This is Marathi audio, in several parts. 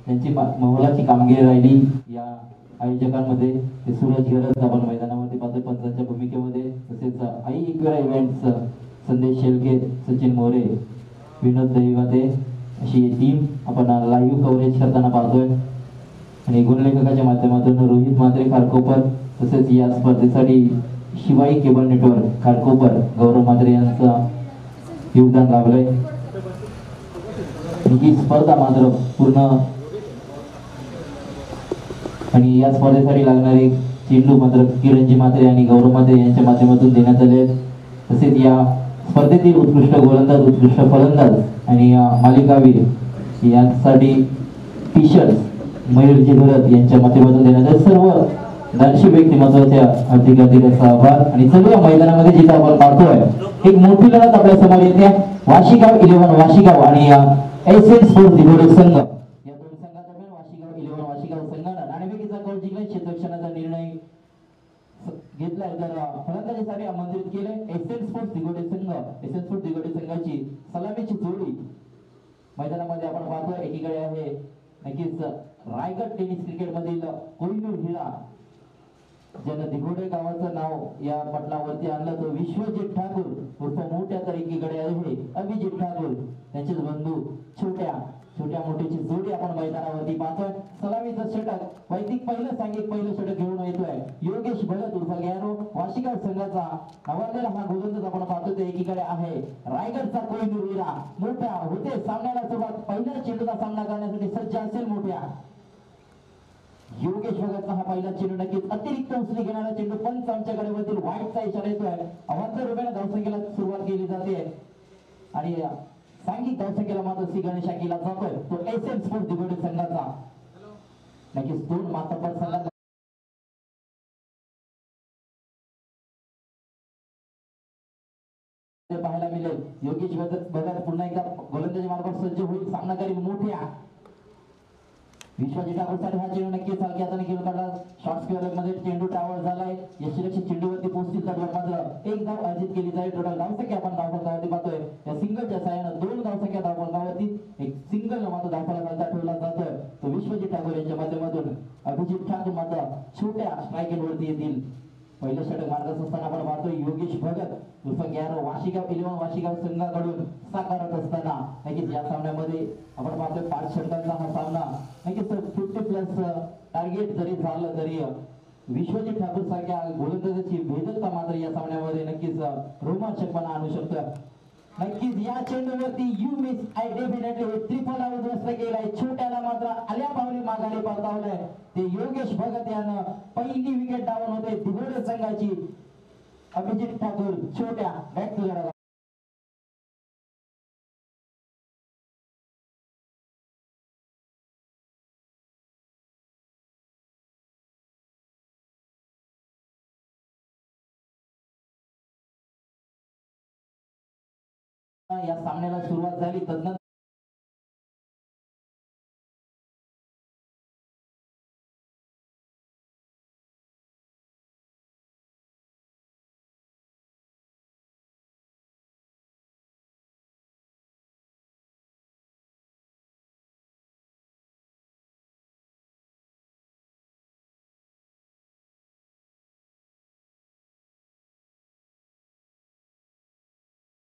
त्यांची मोलाची कामगिरी राहिली या आयोजकांमध्ये. ते सूरज गरज आपण मैदानामध्ये पाहतोय पंचांच्या भूमिकेमध्ये, तसेच आई इक्वेरा इव्हेंट्स संदेश शेळके, सचिन मोरे, विनोद दहिवाते अशी टीम आपण लाईव्ह कव्हरेज करताना पाहतोय. आणि गुणलेखकाच्या माध्यमातून रोहित म्हात्रे खारकोपर, तसेच या स्पर्धेसाठी शिवाई केबल नेटवर्क खारकोपर गौरव म्हात्रे यांचं योगदान लाभलंय. ही स्पर्धा मात्र पूर्ण आणि या स्पर्धेसाठी लागणारे चेंडू मात्र किरणजी म्हात्रे आणि गौरव म्हात्रे यांच्या माध्यमातून देण्यात आले. तसेच या स्पर्धेतील उत्कृष्ट गोलंदाज, उत्कृष्ट फलंदाज आणि मालिकावीर यांसाठी टी शर्ट मयूरजी भरत यांच्या माध्यमातून देण्यात आले. सर्व दानशूर व्यक्तिमत्वाच्या हार्दिक आभार. आणि सगळ्या मैदानामध्ये जिथे आपण पाहतोय एक मोठी लढत आपल्या समोर येते. वाशीगाव 11 वाशीगाव आणि एसएन स्पोर्ट्स दिघोडे संघ या दोन संघादरम्यान वाशीगाव 11 वाशीगाव संघानं नाणेफेकीचा कौल जिंकला. क्षेत्ररक्षणाचा निर्णय घेतलाय तर फलंदाजीसाठी आमंत्रित केले एसएन स्पोर्ट्स दिघोडे संघ. एसएन स्पोर्ट्स दिघोडे संघाची सलामीची जोडी मैदानामध्ये आपण पाहतोय. एकीकडे आहे नक्कीच रायगड टेनिस क्रिकेट मधील कोहिनूर हिरा, ज्यानं दिघोडे गावाचं नाव या पटलावरती आणलं, तो विश्वजित ठाकूर उर्फ मोठ्या. तर एकीकडे आहे अभिजित ठाकूर, त्यांचेच बंधू छोट्या मोठीची जोडी आपण मैदानावरती पाहतोय. सलामीचं षटक वैदिक पहिलं षटक घेऊन येतोय योगेश भगत उर्फ गॅरो, वाशीगाव संघाचा नावाजलेला हा गोलंदाज आपण पाहतोय. एकीकडे आहे रायगडचा कोहिनूर हिरा, मोठ्या होते सामन्याला सुरुवात. पहिल्या चेंडूचा सामना करण्यासाठी सज्ज असेल मोठ्या. योगेश भगतचा हा पहिला चेंडू नक्कीच अतिरिक्त उचली घेणारा चेंडू. पंच आमच्याकडे वरती वाईटचा इशारा येतोय. अवांतर रुपयाने धावसंख्येला सुरुवात केली जाते आणि सांघिक धावसंख्येला मात्र सी गणेशा केला जातोय तो एसएन स्पोर्ट्स दिघोडे संघाचा. नक्कीच दोन मातब्बर संघात पाहायला मिळेल. योगेश भगत पुन्हा एकदा गोलंदाजी मार्गावर सज्ज होईल. सामना करील मोठ्या. विश्वजित ठाकूरसाठी हा चेंडू नक्कीच हलक्या हाताने खेळ काढला. शॉर्ट स्क्वेअर मध्ये चेंडू टावर झालाय. यशलक्ष्मी चेंडूवरती पोहोचतील तर मात्र एक धाव अर्जित केली जाईल. टोटल धावसंख्या आपण धावफलकावरती पाहतोय. या सिंगलच्या सहाय्यानं 2 धावसंख्या धावफलकावरती, एक सिंगल मात्र धावफलकाचा ठेवला जातोय तो विश्वजित ठाकूर यांच्या माध्यमातून. अभिजित ठाकूर मात्र छोट्या स्ट्राईक वरती येतील. पहिलं षटक मार्गात असताना आपण पाहतोय योगेश भगत उर्फ गॅरो वाशीगाव 11 वाशीगाव संघाकडून साकारत असताना नक्कीच या सामन्यामध्ये आपण पाहतोय 5 षटकांचा हा सामना. नक्कीच 50+ टार्गेट जरी झालं तरी विश्वजित ठाकूर सारख्या गोलंदाजाची भेदकता मात्र या सामन्यामध्ये नक्कीच रोमांचकपणा आणू शकतं. नक्कीच या चेंडूवरती यू मिस आय डेफिनेटली हे ट्रिपल आउट उद्ध्वस्त केलाय. छोट्याला मात्र आल्या पावली माघारी परतावलंय ते योगेश भगत यानं. पहिली विकेट डाऊन होते दिघोडे संघाची. अभिजित ठाकूर छोट्या बॅक टू लढा. या सामन्याला सुरुवात झाली. तदनंतर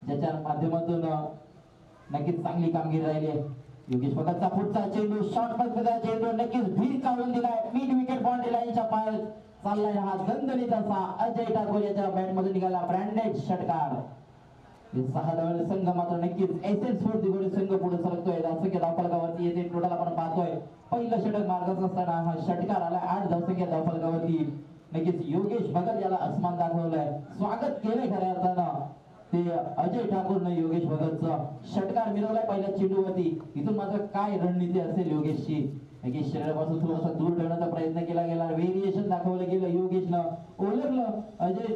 ज्याच्या माध्यमातून नक्कीच चांगली कामगिरी राहिली आहे. योगेश भगतचा पुढचा चेंडू शॉर्ट पद्धतीचा चेंडू नक्कीच भीड काढून दिलाय. मिड विकेट बाउंड्री लाईनच्या पार चाललाय हा दणदणीत असा अजय ठाकूर याच्या बॅट मध्ये निघाला ब्रँडेड षटकार. 6 धावांचा संघ मात्र नक्कीच एसएन स्पोर्ट्स दिघोडे संघ पुढे सरकतोय. धावसंख्या धावफलकावरती येते. टोटल आपण पाहतोय पहिलं षटक मार्गात असताना हा षटकार आला. 8 धावसंख्या धावफलकावरती. नक्कीच योगेश भगत याला अस्मान दाखवलाय. स्वागत केलंय खऱ्या अर्थानं ते अजय ठाकूरनं योगेश भगतचा षटकार मिळवलाय पहिल्या चेंडूवरती. इथून मात्र काय रणनीती असेल योगेशची. नक्कीच शरीरापासून थोडासा दूर ठेवण्याचा प्रयत्न केला गेला. व्हेरिएशन दाखवलं गेलं. योगेशनं ओळखलं अजय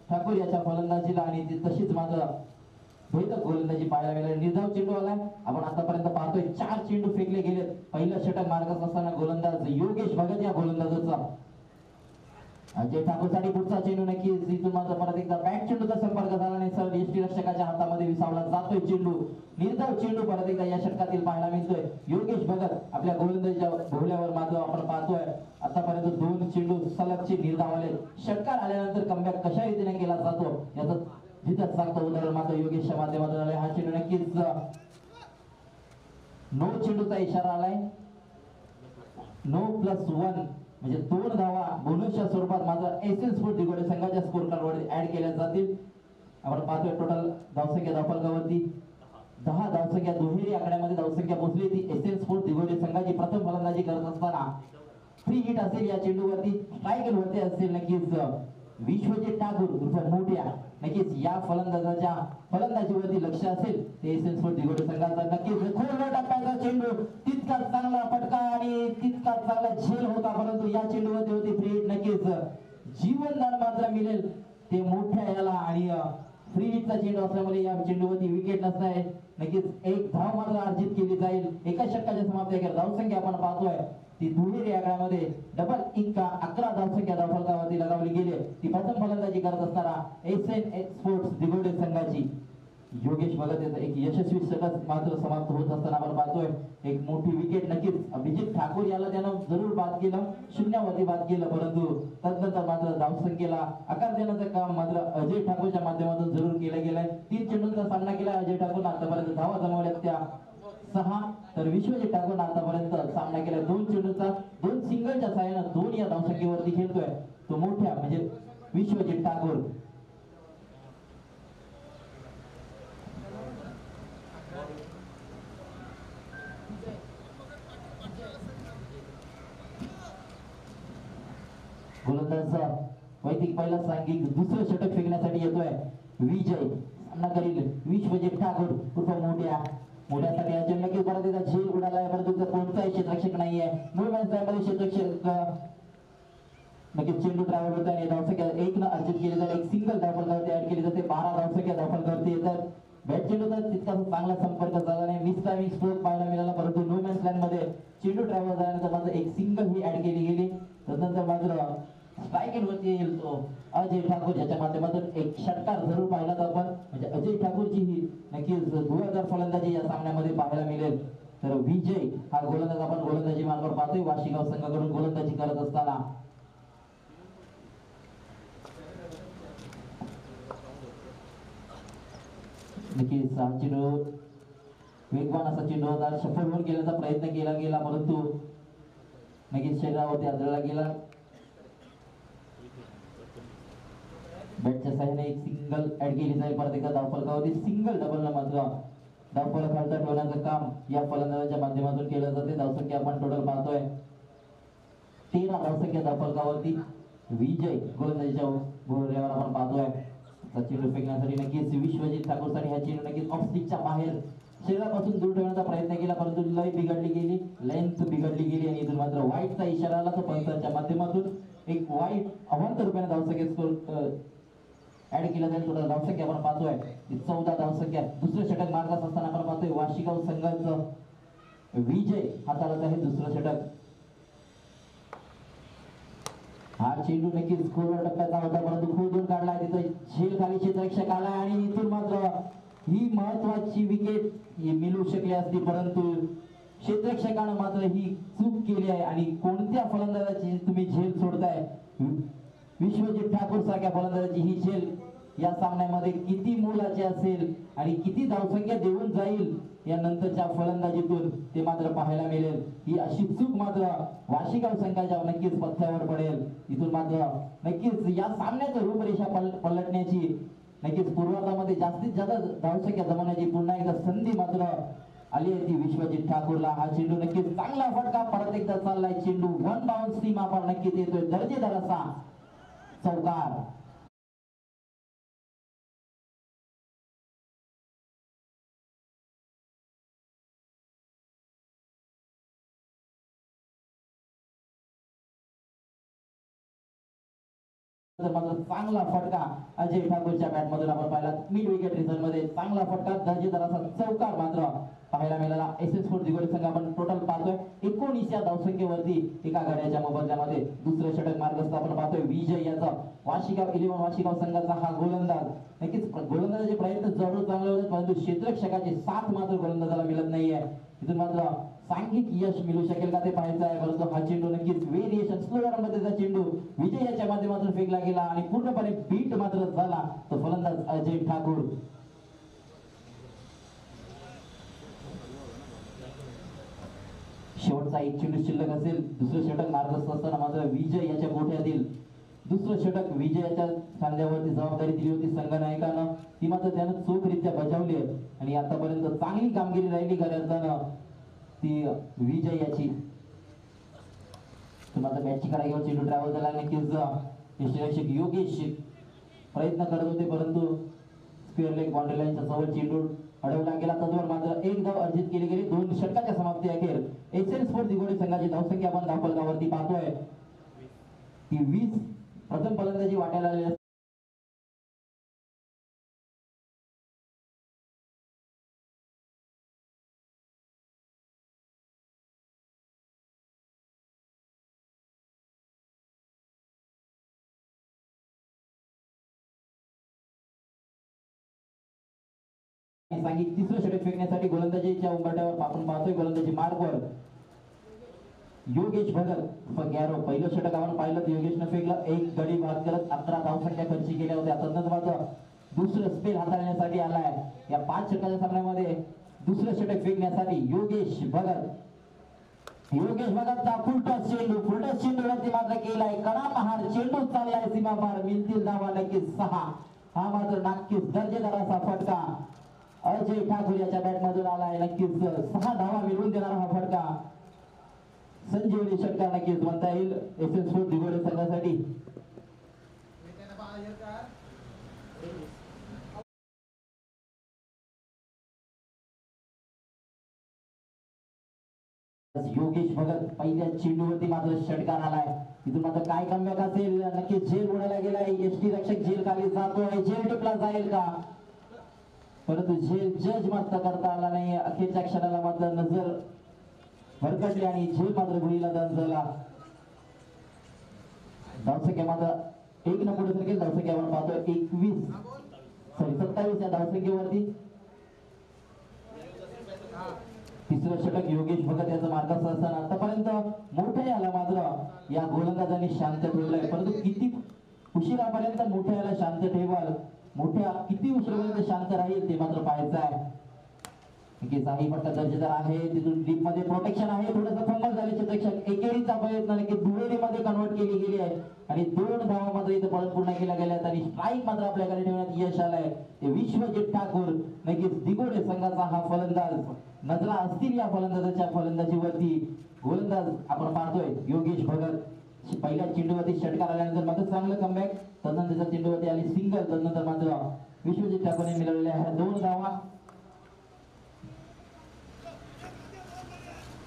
ठाकूर याच्या फलंदाजीला आणि ती तशीच मात्र भेदक गोलंदाजी पाहायला मिळाली. निर्धाव चेंडू आलाय. आपण आतापर्यंत पाहतोय 4 चेंडू फेकले गेलेत. पहिलं षटक मार्गात असताना गोलंदाज योगेश भगत या गोलंदाजाचा. अजय ठाकूरसाठी पुढचा चेंडू नक्कीच इथून मात्र परत एकदा बॅट चेंडूचा संपर्क झाला नाही. सर यष्टीरक्षकाच्या हातामध्ये विसावला जातोय चेंडू. निर्धाव चेंडू परत एकदा या षटकातील पाहायला मिळतोय. योगेश भगत षटक आपल्या गोलंदाजीच्या भोवल्यावर मात्र आपण पाहतोय आतापर्यंत 2 चेंडू सलगचे निर्धाव आले. षटकार आल्यानंतर कमबॅक कशा रीतीने केला जातो याचं जिथं सांगतो उदाहरण मात्र योगेशच्या माध्यमातून आले. हा चेंडू नक्कीच 9 चेंडूचा इशारा आलाय. 9+1 म्हणजे 2 धावा बोनसच्या स्वरूपात मात्र एसएल स्पोर्ट दिगोडे संघाच्या स्कोर कार्डवर ऍड केल्या जातील. आपण पाहतोय टोटल धावसंख्या धावफलकावरती 10 धावसंख्या दुहेरी आकड्यामध्ये धावसंख्या पोहोचली. ती एसएल स्पोर्ट दिगोडे संघाची प्रथम फलंदाजी करत असताना फ्री हिट असेल या चेंडूवरती, स्ट्राईक वरती असेल नक्कीच विश्वजित ठाकूर उर्फ मोठ्या. नक्कीच या फलंदाजीवरती लक्ष असेल ते एसएल स्पोर्ट दिगोडे संघाचा. नक्कीच खोलवर टप्प्याचा चेंडू तितका चांगला फटका आणि तितका चांगला झेल होता, परंतु या चेंडूवरती होती फ्री हिट. नक्कीच जीवनदान मात्र मिळेल ते मोठ्या याला आणि फ्री हिटचा चेंडू असल्यामुळे या चेंडूवरती विकेट नसणार. नक्कीच एक धाव मात्र अर्जित केली जाईल. एका षटकाच्या समाप्ती धावसंख्या आपण पाहतोय ती दुहेरी आकड्यामध्ये डबल इंका 11 धावसंख्या धावफलकावरती लगावली गेली. ती प्रथम फलंदाजी करत असताना एसएन स्पोर्ट्स दिगोडे संघाची योगेश भगत याचं एक यशस्वी षटक मात्र समाप्त होत असताना आपण पाहतोय एक मोठी विकेट. नक्कीच अभिजित ठाकूर याला त्यानं जरूर बाद केलं, शून्यावरती बाद केलं, परंतु तदनंतर मात्र धावसंख्येला आकार देण्याचं काम मात्र अजय ठाकूरच्या माध्यमातून जरूर केलं गेलंय. 3 चेंडूंचा सामना केला अजय ठाकूर. आतापर्यंत धावा जमवल्या त्या 6, तर विश्वजित ठाकूर आतापर्यंत सामना केला 2 चेंडूंचा. 2 सिंगलच्या साहाय्यानं 2 या धावसंख्येवरती खेळतोय तो मोठ्या म्हणजे विश्वजित ठाकूर. गोलंदाज वैदिक पहिला सांघिक दुसरं षटक फेकण्यासाठी येतोय विजय. सामना करील विश्वजित ठाकूर उर्फ मोठ्यासाठी या चेंडू नक्कीच परत एकदा झेल उडालाय, परंतु कोणताही क्षेत्ररक्षक नाहीये. मध्ये क्षेत्ररक्षक नक्कीच चेंडू ट्रॅव्हल होत आहे. धावसंख्या 1 न अर्जित केली जाते. एक सिंगल धावफलकावरती ऍड केली जाते. 12 धावसंख्या धावफलकावरती येतात. बॅट चेंडूचा तितका चांगला संपर्क झाला नाही. मिस टायमिंग स्ट्रोक पाहायला मिळाला, परंतु नो मॅन्स लँड मध्ये चेंडू ट्रॅव्हल झाल्यानंतर मात्र एक सिंगल ही ऍड केली गेली. तदनंतर मात्र स्ट्राईक वरती येईल तो अजय ठाकूर ज्याच्या माध्यमातून एक षटकार जरूर पाहिला तर आपण म्हणजे अजय ठाकूरची ही नक्कीच 2000 फलंदाजी या सामन्यामध्ये पाहायला मिळेल. तर विजय हा गोलंदाज आपण गोलंदाजी मार्गावर पाहतोय वाशिगाव संघाकडून गोलंदाजी करत असताना. नक्कीच हा चेंडू वेगवान असा चेंडू होता. शफल होऊन गेल्याचा प्रयत्न केला गेला, परंतु नक्कीच शरीरावरती आदळला गेला. बॅटच्या साह्याने एक सिंगल ऍड केली जाईल. परत एकदा धावफलकावरती सिंगल डबल न मात्र धावफलक खालचा ठेवण्याचं काम या फलंदाजाच्या माध्यमातून केलं जाते. धावसंख्या आपण टोटल पाहतोय 13 धावसंख्या धावफलकावरती विजय गोलंदाजीच्या भोवऱ्यावर आपण पाहतोय. चेंडू फेकण्यासाठी नक्कीच विश्वजित ठाकूरसाठी हा चेंडू नक्कीच ऑफ स्टिकच्या बाहेर शरीरापासून दूर ठेवण्याचा प्रयत्न केला, परंतु लय बिघडली गेली, लेंथ बिघडली गेली आणि इथून मात्र वाईटचा इशारा आला. तो पंचांच्या माध्यमातून एक वाईट अवांत रुपयाने धावसंख्या ऍड केला जाईल. थोडा धावसंख्या आपण पाहतोय 14 धावसंख्या. दुसरं षटक मार्गात असताना आपण पाहतोय वाशिगाव संघाचं विजय हाताळत आहे दुसरं षटक. हा चेंडू नक्कीच खोलवर टप्प्याचा होता, परंतु खोदून काढला. तिथं झेल खाली क्षेत्ररक्षक आला आणि इथून मात्र ही महत्वाची विकेट मिळू शकली असती, परंतु क्षेत्ररक्षकानं मात्र ही चूक केली आहे. आणि कोणत्या फलंदाजाची तुम्ही झेल सोडताय? विश्वजित ठाकूर सारख्या फलंदाजाची ही झेल या सामन्यामध्ये किती मोलाची असेल आणि किती धावसंख्या देऊन जाईल या नंतरच्या फलंदाजीतून ते मात्र पाहायला मिळेल. ही अशी चूक मात्र वाशिगाव संघाच्या नक्कीच पथ्यावर पडेल. इथून मात्र नक्कीच या सामन्याचं रूपरेषा पलटण्याची नक्कीच पूर्वार्धामध्ये जास्तीत जास्त धावसंख्या जमवण्याची पुन्हा एकदा संधी मात्र आली आहे ती विश्वजित ठाकूरला. हा चेंडू नक्कीच चांगला फटका परत एकदा चाललाय. चेंडू 1 बाउन्स सीमा पर नक्कीच येतोय दर्जेदार असा चौकार. मात्र चांगला फटका अजय ठाकूरच्या बॅट मधून आपण पाहिला. मिड विकेट रिझल्ट मध्ये चांगला फटका दर्जेदार असा चौकार मात्र पाहायला मिळाला. एसएस स्पोर्ट दिगोडे संघ आपण टोटल पाहतोय 19 या धावसंख्येवरती एका गाड्याच्या मोबदल्यामध्ये दुसरं षटक मार्गस्थ आपण पाहतोय विजय याचा. वाशिगाव 11 वाशिगाव संघाचा हा गोलंदाज नक्कीच गोलंदाजाचे प्रयत्न जरूर चांगले होते, परंतु क्षेत्ररक्षकाची साथ मात्र गोलंदाजाला मिळत नाहीये. इथून मात्र सांघिक यश मिळू शकेल का ते पाहायचं आहे. परंतु हा चेंडू नक्कीच व्हेरिएशन स्लोअर मध्येचा चेंडू विजय याच्या माध्यमातून फेकला गेला आणि पूर्णपणे बीट मात्र झाला तो फलंदाज अजय ठाकूर. शेवटचा एक चेंडू शिल्लक असेल. दुसरं षटक मारत असताना मात्र विजय याच्या गोठ्यातील दुसरं षटक विजयाच्या खांद्यावरती जबाबदारी दिली होती संघनायकानं, ती मात्र त्यानं चोखरित्या बजावली आहे आणि आतापर्यंत चांगली कामगिरी राहिली करताना ती विजय याची. मात्र मॅचची कडा चेंडू ट्रॅव्हल झाला. नक्कीच यष्टीरक्षक योगेश प्रयत्न करत होते परंतु स्क्वेअर लेग बाउंड्री लाईनच्या जवळ चेंडू अडवला गेला. तत्वर मात्र एक धाव अर्जित केली गेली. 2 षटकाच्या समाप्ती अखेर एसएन स्पोर्ट दिघोडे संघाची धावसंख्या आपण धावफलकावरती पाहतोय ती 20. प्रथम फलंदाजी वाट्याला आलेली सांगितलं. तिसरं षटक फेकण्यासाठी गोलंदाजीच्या उंबरठ्यावर आपण पाहतोय गोलंदाजी मार्कवर योगेश भगत गॅरो. पहिलं षटक आपण पाहिलं तर योगेशनं फेकलं. एक गडी बाद करत 11 धावसंख्या खर्ची केल्या होत्या. तदनंतर दुसरं स्पेल हाताळण्यासाठी आलाय या 5 षटकाच्या सामन्यामध्ये. दुसरं षटक फेकण्यासाठी योगेश भगतचा फुलटॉस चेंडूवरती मात्र केलाय कडामहार चेंडू चाललाय सीमा पार. मिळतील धावा नक्कीच 6. हा मात्र नक्कीच दर्जेदार असा फटका अजय ठाकूर याच्या बॅट मधून आलाय. नक्कीच 6 धावा मिळवून देणारा हा फटका संजीवनी षटकार नक्कीच म्हणता येईल एसएन स्पोर्ट दिघोडे संघासाठी. योगेश भगत पहिल्या चेंडूवरती मात्र षटकार आलाय. तिथून मात्र काय कमबॅक असेल. नक्कीच झेल उडायला गेलाय. एसटी रक्षक झेल खाली जातोय. झेल टिपला जाईल का परंतु झेल जज मात्र करता आला नाही. अखेरच्या क्षणाला मात्र नजर भरकटली आणि झेल मात्र भुईला दान झाला. धावसंख्या मात्र 1 न पुढे सरकेल. धावसंख्या आपण पाहतोय 27 या धावसंख्येवरती. तिसरं षटक योगेश भगत याचा मार्गाचा असताना आतापर्यंत मोठ्या याला मात्र या गोलंदाजांनी शांत ठेवलंय. परंतु किती उशिरापर्यंत मोठ्या याला शांत ठेवाल, मोठ्या किती उशिरापर्यंत शांत राहील ते मात्र पाहायचं आहे. काही फटका दर्जेदार आहे. तिथून डीप मध्ये प्रोटेक्शन आहे. थोडंसं फंगल झाले क्षेत्ररक्षक. एकेरीचा प्रयत्न की दुहेरीमध्ये कन्वर्ट केली गेली आहे आणि 2 धावा मात्र इथं परत पूर्ण केल्या गेल्या आहेत आणि स्ट्राईक मात्र आपल्याकडे ठेवण्यात यश आलंय. ते विश्वजित ठाकूर नक्कीच दिघोडे संघाचा हा फलंदाज. नजरा असतील या फलंदाजाच्या फलंदाजीवरती. गोलंदाज आपण पाहतोय योगेश भगत पहिल्या चेंडूवरती षटकार आल्यानंतर मात्र चांगलं कमबॅक. तदनंतर चेंडूवरती आली सिंगल. तदनंतर मात्र विश्वजित ठाकूरने मिळवलेल्या ह्या 2 धावा.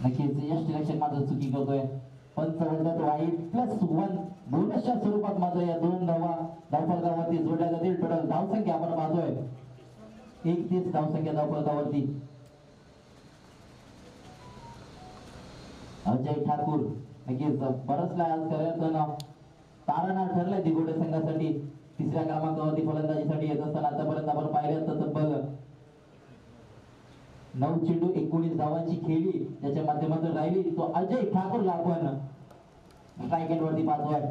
नक्कीच यष्टीरक्षक मात्र चुकी करतोय. पंच म्हणतात वाईट +1 बोनसच्या स्वरूपात मात्र या 2 धावा धावफलकावरती जोडल्या जातील. टोटल धावसंख्या आपण पाहतोय 31 धावसंख्या धावफलकावरती. अजय ठाकूर नक्कीच बरंच आज करताना तारणहार ठरलाय दिघोडे संघासाठी. 3ऱ्या क्रमांकावरती फलंदाजीसाठी येत असताना आतापर्यंत आपण पाहिलं तर तब्बल 9 चेंडू 19 धावांची खेळी त्याच्या माध्यमातून राहिली. तो अजय ठाकूरला आपण स्ट्राईक एंडवरती पाहतोय.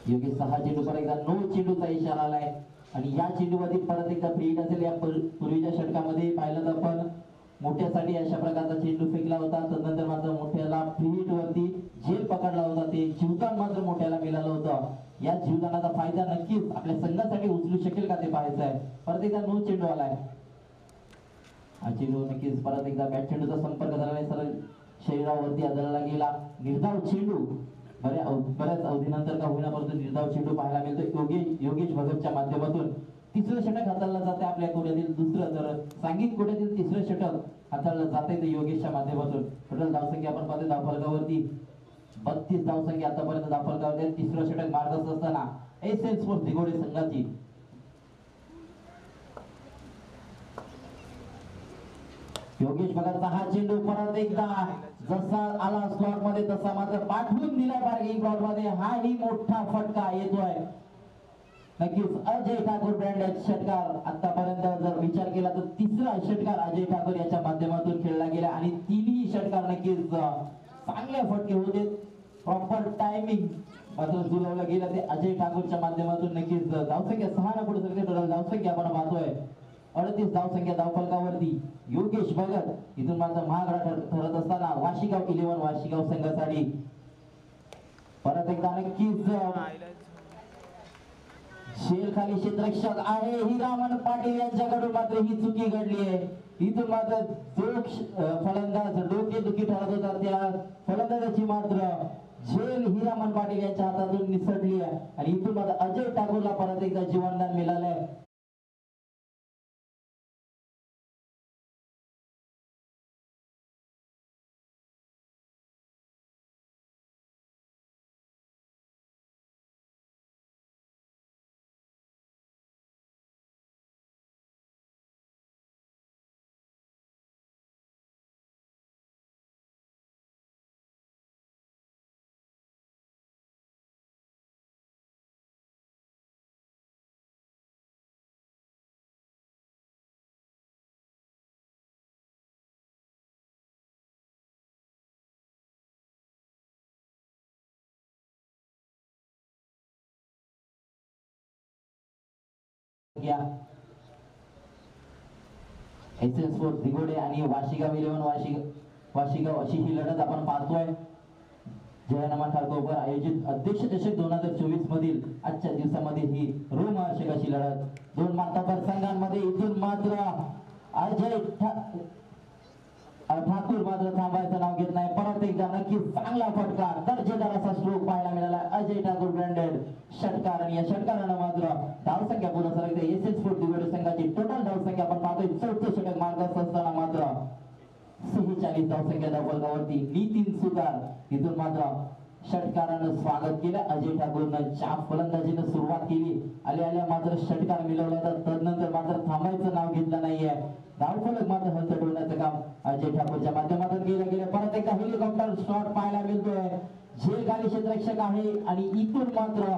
योग्य 6 चेंडू परत एकदा 9 चेंडूचा इशारा आलाय आणि या चेंडूवरती परत एकदा फ्री हिट असेल. या पूर्वीच्या षटकामध्ये पाहिलं तर आपण मोठ्यासाठी अशा प्रकारचा चेंडू फेकला होता. तदनंतर मात्र मोठ्याला फ्री हिट वरती झेल पकडला होता. ते जीवदान मात्र मोठ्याला मिळालं होतं. या जीवदानाचा फायदा नक्कीच आपल्या संघासाठी उचलू शकेल का ते पाहायचं आहे. परत एकदा 9 चेंडू आलाय. हा चेंडू नक्कीच परत एकदा बॅट चेंडूचा संपर्क झाला नाही. सरळ शरीरावरती आदळला गेला. निर्धाव चेंडू बऱ्याच अवधीनंतर का होईना परंतु निर्धाव चेंडू पाहायला मिळतो योगेश भगतच्या माध्यमातून. 3रं षटक हाताळलं जाते आपल्या कोट्यातील. दुसरं तर सांघिक कोट्यातील 3रं षटक हाताळलं जाते ते योगेशच्या माध्यमातून. टोटल धावसंख्या आपण पाहतो धावफलकावरती 32 धावसंख्या आतापर्यंत धावफलकावरती. 3रं षटक मार्गस्थ असताना एसएन स्पोर्ट्स दिघोडे संघाची. योगेश भगतचा हा चेंडू परत एकदा जसा आला स्लॉट मध्ये तसा मात्र पाठवून दिलाय पार्किंग प्लॉट मध्ये. हा ही मोठा फटका येतोय नक्कीच अजय ठाकूर ब्रँड षटकार आतापर्यंत जर विचार केला तर तिसरा षटकार अजय ठाकूर याच्या माध्यमातून खेळला गेला आणि तिन्ही षटकार नक्कीच चांगले फटके होते. प्रॉपर टायमिंग मात्र जुळवलं गेलं ते अजय ठाकूरच्या माध्यमातून. नक्कीच धावसंख्या 6 न पुढे सरके टोटल धावसंख्या आपण पाहतोय 38 धावसंख्या धावफलकावरती योगेश भगत इथून मात्र महागडा ठरत असताना वाशिगाव 11 वाशिगाव संघासाठी परत एकदा नक्कीच शेल खाली क्षेत्ररक्षक आहे हिरामन पाटील यांच्याकडून मात्र ही चुकी घडली आहे. इथून मात्र जो फलंदाज डोकेदुखी ठरत होता त्या फलंदाजाची मात्र झेल हिरामन पाटील यांच्या हातातून निसटली आहे आणि इथून मात्र अजय ठाकूरला परत एकदा जीवनदान मिळालंय. एसएस4 दिगोडे आणि वाशिगाव 11 वाशिगाव अशी ही लढत आपण पाहतोय. जयनमा ठाकूर आयोजित अध्यक्ष चषक 2024 मधील आजच्या दिवसामध्ये ही रोमहर्षक अशी लढत दोन माताबर संघांमध्ये. इथून मात्र अजय ठाकूर मात्र थांबायचं नाव घेत नाही. परत एकदा नक्कीच चांगला फटका दर्जेदार असा स्ट्रोक पाहायला मिळाला अजय ठाकूर ब्रँडेड षटकार आणि या षटकारानं मात्र धावसंख्या पुन्हा सरकते. एसएस4 दिगोडे संघाची टोटल धावसंख्या आपण पाहतोय 14 षटक मार्गास असताना मात्र 46 धावसंख्या धावफलकावरती नितीन सुतार इथून मात्र षटकारानं स्वागत केलं. अजय ठाकूरनं चाप फलंदाजीनं सुरुवात केली आल्या मात्र षटकार मिळवला तर तदनंतर मात्र थांबायचं नाव घेतलं नाहीये. धावफलक मात्र हलचढवण्याचं काम अजय ठाकूरच्या माध्यमातून केलं गेलं. परत एकदा हेलिकॉप्टर शॉट पाहायला मिळतोय. झेल खाली क्षेत्ररक्षक आहे आणि इथून मात्र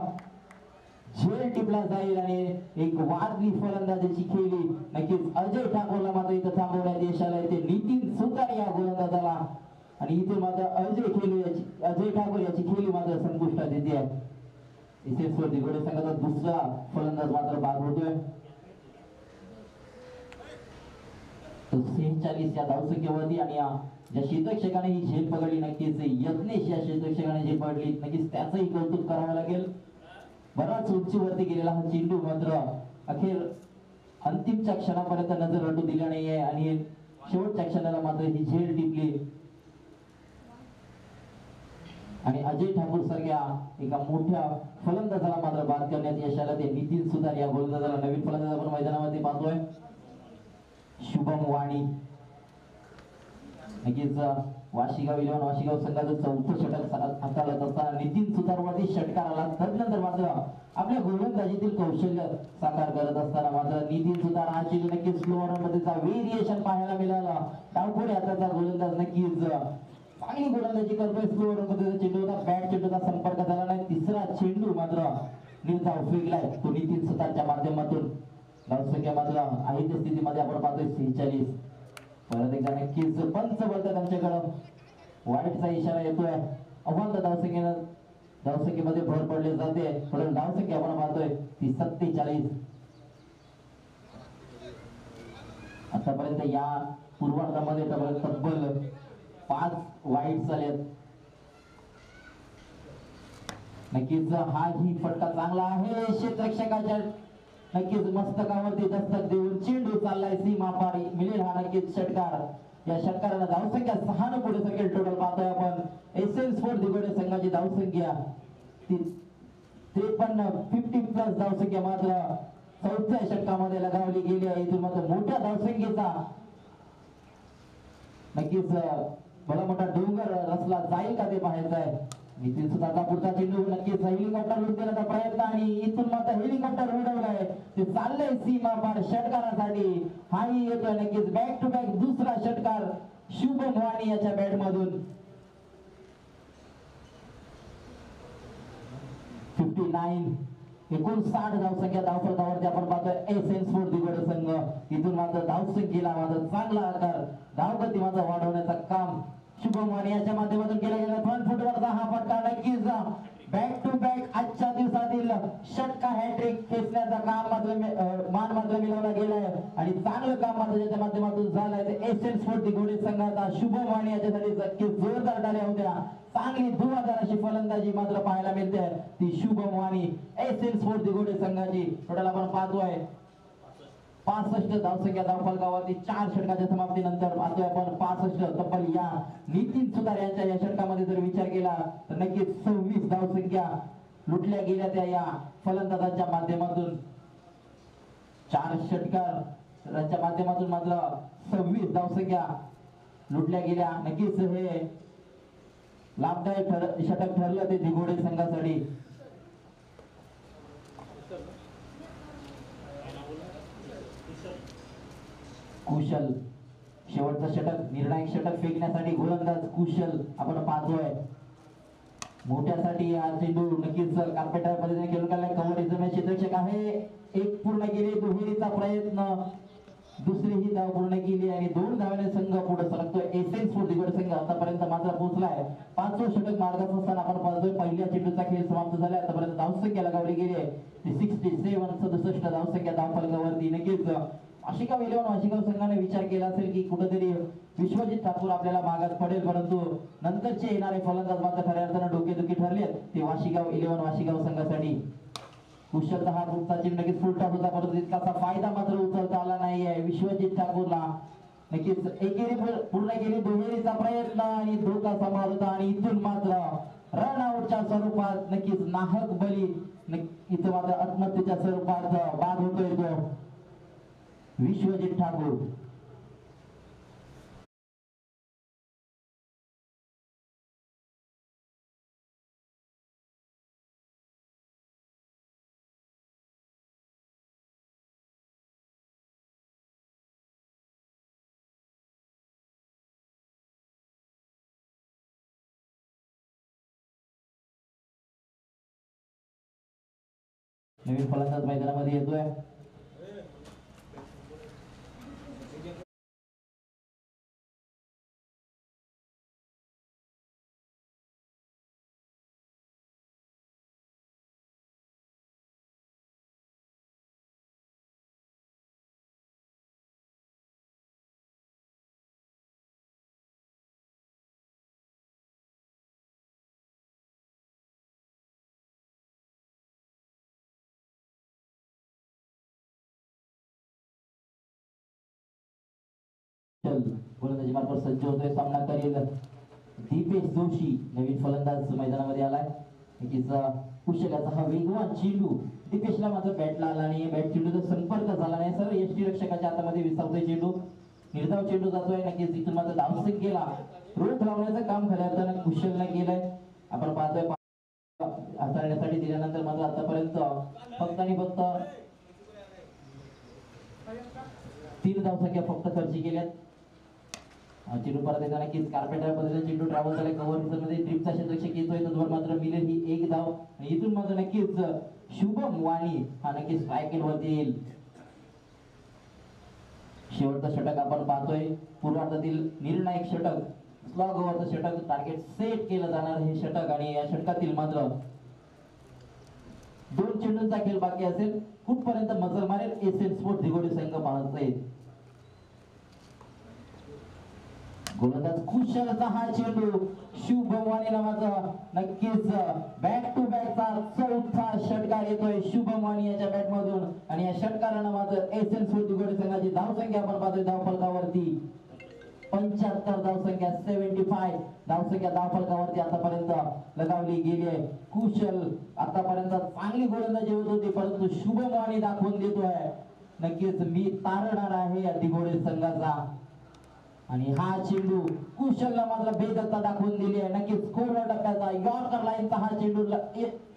झेल टिपला जाईल आणि एक वादवी फलंदाजीची खेळी नक्कीच अजय ठाकूरला मात्र इथं थांबवण्यात यश आलंय. ते नितीन सुतार या गोलंदाजाला आणि इथे मात्र अजय ठाकूर याची खेळी मात्र संपुष्टात येते आहे. एसएस4 दिगोडे संघाचा दुसरा फलंदाज मात्र बाद होतोय. 46 या धावसंख्येवरती आणि ज्या क्षेत्ररक्षकाने ही झेल पकडली नक्कीच यत्नेश या क्षेत्ररक्षकाने झेल पकडली नक्कीच त्याचंही कौतुक करावं लागेल. बराच उंचीवरती गेलेला हा चेंडू मात्र अखेर अंतिमच्या क्षणापर्यंत नजर हटू दिला नाहीये आणि शेवटच्या क्षणाला मात्र ही झेल टिपली आणि अजय ठाकूर सारख्या एका मोठ्या फलंदाजाला मात्र बाद करण्यात यश आलं. ते नितीन सुतार या गोलंदाजाला नवीन फलंदाज आपण मैदानामध्ये पाहतोय. शुभम वाणी नक्कीच वाशिगाव 11 वाशिगाव संघाचं 4थं षटक हाताळत असताना नितीन सुतारवरती षटकार आला. तदनंतर मात्र आपल्या गोलंदाजीतील कौशल्य साकार करत असताना मात्र नितीन सुतार हा चेंडू नक्कीच स्लोअर मध्येचा व्हेरिएशन पाहायला मिळाला. डावखोडे हाताचा गोलंदाज नक्कीच चांगली गोलंदाजी करतोय. स्लोअर मध्ये चेंडू होता बॅट चेंडूचा संपर्क झाला नाही. तिसरा चेंडू मात्र निर्धाव फेकलाय तो नितीन सुतारच्या माध्यमातून. धावसंख्या मात्र आहे त्या स्थितीमध्ये आपण पाहतोय 46. परत एकदा नक्कीच पंच बोलतात आमच्याकडं वाईटचा इशारा येतोय. अव्वल धावसंख्येमध्ये भर पडली जाते. परंतु धावसंख्या आपण पाहतोय ती 47. आतापर्यंत या पूर्वार्धामध्ये तब्बल 5 वाईट झालेत. नक्कीच हा ही फटका चांगला आहे. क्षेत्ररक्षकाच्या नक्कीच मस्तकावरती दस्तक देऊन चेंडू चाललाय सीमा पार मिळेल हा नक्कीच षटकार. या षटकाराला धावसंख्या 6 न पुढे सगळे टोटल पाहतोय आपण. एसएस4 दिगोडे संघाची धावसंख्या 53 धावसंख्या मात्र 4थ्या षटकामध्ये लगावली गेली आहे. इथून मात्र मोठ्या धावसंख्येचा नक्कीच भला मोठा डोंगर रचला जाईल का ते पाहायचं आहे. नितीन सुतारचा पुढचा चेंडू नक्कीच हेलिकॉप्टर लूट देण्याचा प्रयत्न आणि इथून मात्र हेलिकॉप्टर उडवलाय. ते चाललंय सीमा पार षटकारासाठी. हाही येतोय नक्कीच बॅक टू बॅक दुसरा षटकार शुभम वाणी याच्या बॅट मधून. 59 59 धावसंख्या धावफलकावरती आपण पाहतोय एसएन स्पोर्ट दिगोडे संघ. इथून मात्र धावसंख्येला मात्र चांगला आकार धावगती मात्र वाढवण्याचा काम शुभम वाणी याच्या माध्यमातून केला गेला. फ्रंट फुटवरचा हा फटका नक्कीच बॅक टू बॅक आजच्या दिवसातील षटका हॅट्रिक खेचण्याचा काम मात्र मान मात्र मिळवला गेलाय आणि चांगलं काम मात्र त्याच्या माध्यमातून झालंय. ते एसएन स्पोर्ट दिगोडे संघाचा शुभम वाणी याच्यासाठी जोरदार टाळ्या होत्या. चांगली धुवाधार अशी फलंदाजी मात्र पाहायला मिळते ती शुभम वाणी एसएन स्पोर्ट दिगोडे संघाची. टोटल आपण पाहतोय 65 धावसंख्या धावफलकावरती 4 षटकाच्या समाप्तीनंतर पाहतोय आपण 65 तब्बल या नितीन सुतार यांच्या या षटकामध्ये जर विचार केला तर नक्कीच 26 धावसंख्या लुटल्या गेल्या त्या या फलंदाजांच्या माध्यमातून. 4 षटकांच्या माध्यमातून मात्र 26 धावसंख्या लुटल्या गेल्या. नक्कीच हे लाभदायक षटक ठरलं ते दिगोडे संघासाठी. कुशल शेवटचा षटक निर्णायक षटक फेकण्यासाठी गोलंदाज कुशल आपण पाहतोय. मोठ्यासाठी हा चेंडू नक्कीच कार्पेटर पद्धतीने खेळून काढलाय. कव्हर इजमे क्षेत्ररक्षक आहे. एक पूर्ण केली दुहेरीचा प्रयत्न दुसरी ही धाव पूर्ण केली आणि 2 धावाने संघ पुढे सरकतोय. एसएन स्पोर्ट दिगोडे संघ आतापर्यंत मात्र पोहोचलाय. 5वं षटक मार्गात असताना आपण पाहतोय पहिल्या चेंडूचा खेळ समाप्त झाला. आतापर्यंत धावसंख्या लगावली गेली आहे 67 धावसंख्या धावफलकावरती. नक्कीच वाशिगाव 11 वाशिगाव संघाने विचार केला असेल की कुठेतरी विश्वजित ठाकूर आपल्याला मागात पडेल, परंतु नंतरचे येणारे फलंदाज मात्र खऱ्या अर्थानं डोकेदुखी ठरले ते वाशिगाव 11 वाशिगाव संघासाठी. कुशलचा हा पुढचा चेंडू नक्कीच फुलटा होता, परंतु तितकासा फायदा मात्र उचलता आला नाहीये विश्वजित ठाकूरला. नक्कीच एकेरी पूर्ण केली दुहेरीचा प्रयत्न आणि धोका सांभाळत होता आणि इथून मात्र रन आउटच्या स्वरूपात नक्कीच नाहक बली इथं मात्र आत्महत्येच्या स्वरूपात बाद होतोय तो विश्वजित ठाकूर. नवीन फलंदाज मैदानामध्ये येतोय. गोलंदाजी मार्फत सज्ज होतोय. सामना करेल दीपेश जोशी नवीन फलंदाज मैदानामध्ये आलाय. कुशल्याचा हा वेगवान चेंडू दीपेशला मात्र बॅटला आला नाही. बॅट चेंडूचा संपर्क झाला नाही. सर यष्टी रक्षकाच्या हातामध्ये विसावतोय चेंडू. निर्धाव चेंडू जातोय. नक्कीच इथून मात्र धावसंख्येला रोख लावण्याचं काम खऱ्या अर्थानं कुशलने केलंय. आपण पाहतोय हाताळण्यासाठी दिल्यानंतर मात्र आतापर्यंत फक्त आणि फक्त 3 धावसंख्या फक्त खर्ची केल्यात. चेंडू परत येताना नक्कीच कार्पेटर पद्धतीने चेंडू ट्रॅव्हल झालाय. कव्हर मध्ये ड्रीपचा क्षेत्ररक्षक येतोय. तोवर मात्र मिलेल ही 1 धाव आणि इथून मात्र नक्कीच शुभम वाणी हा नक्कीच स्ट्राईक वरती येईल. शेवटचं षटक आपण पाहतोय पूर्वार्धातील निर्णायक षटक स्लॉग ओव्हरचं षटक टार्गेट सेट केलं जाणार हे षटक आणि या षटकातील मात्र 2 चेंडूंचा खेळ बाकी असेल. कुठपर्यंत मजल मारेल एसएन स्पोर्ट दिगोडे संघ पाहतोय. गोलंदाज कुशलचा हा चेंडू शुभम वाणी नावाचा नक्कीच बॅक टू बॅकचा 4था षटकार येतोय शुभम वाणी याच्या बॅट मधून आणि या षटकारानं मात्र एसएन स्पोर्ट दिगोडे संघाची धावसंख्या आपण पाहतोय धावफलकावरती 75 धावसंख्या 75 धावसंख्या धावफलकावरती आतापर्यंत लगावली गेली आहे. कुशल आतापर्यंत चांगली गोलंदाजी होत होती, परंतु शुभम वाणी दाखवून देतोय नक्कीच मी तारणार आहे या दिगोडे संघाचा. आणि हा चेंडू कुशलला मात्र बेदत्ता दाखवून दिली आहे. नक्कीच कोरड्या टप्प्याचा यॉर्कर लाईनचा हा चेंडू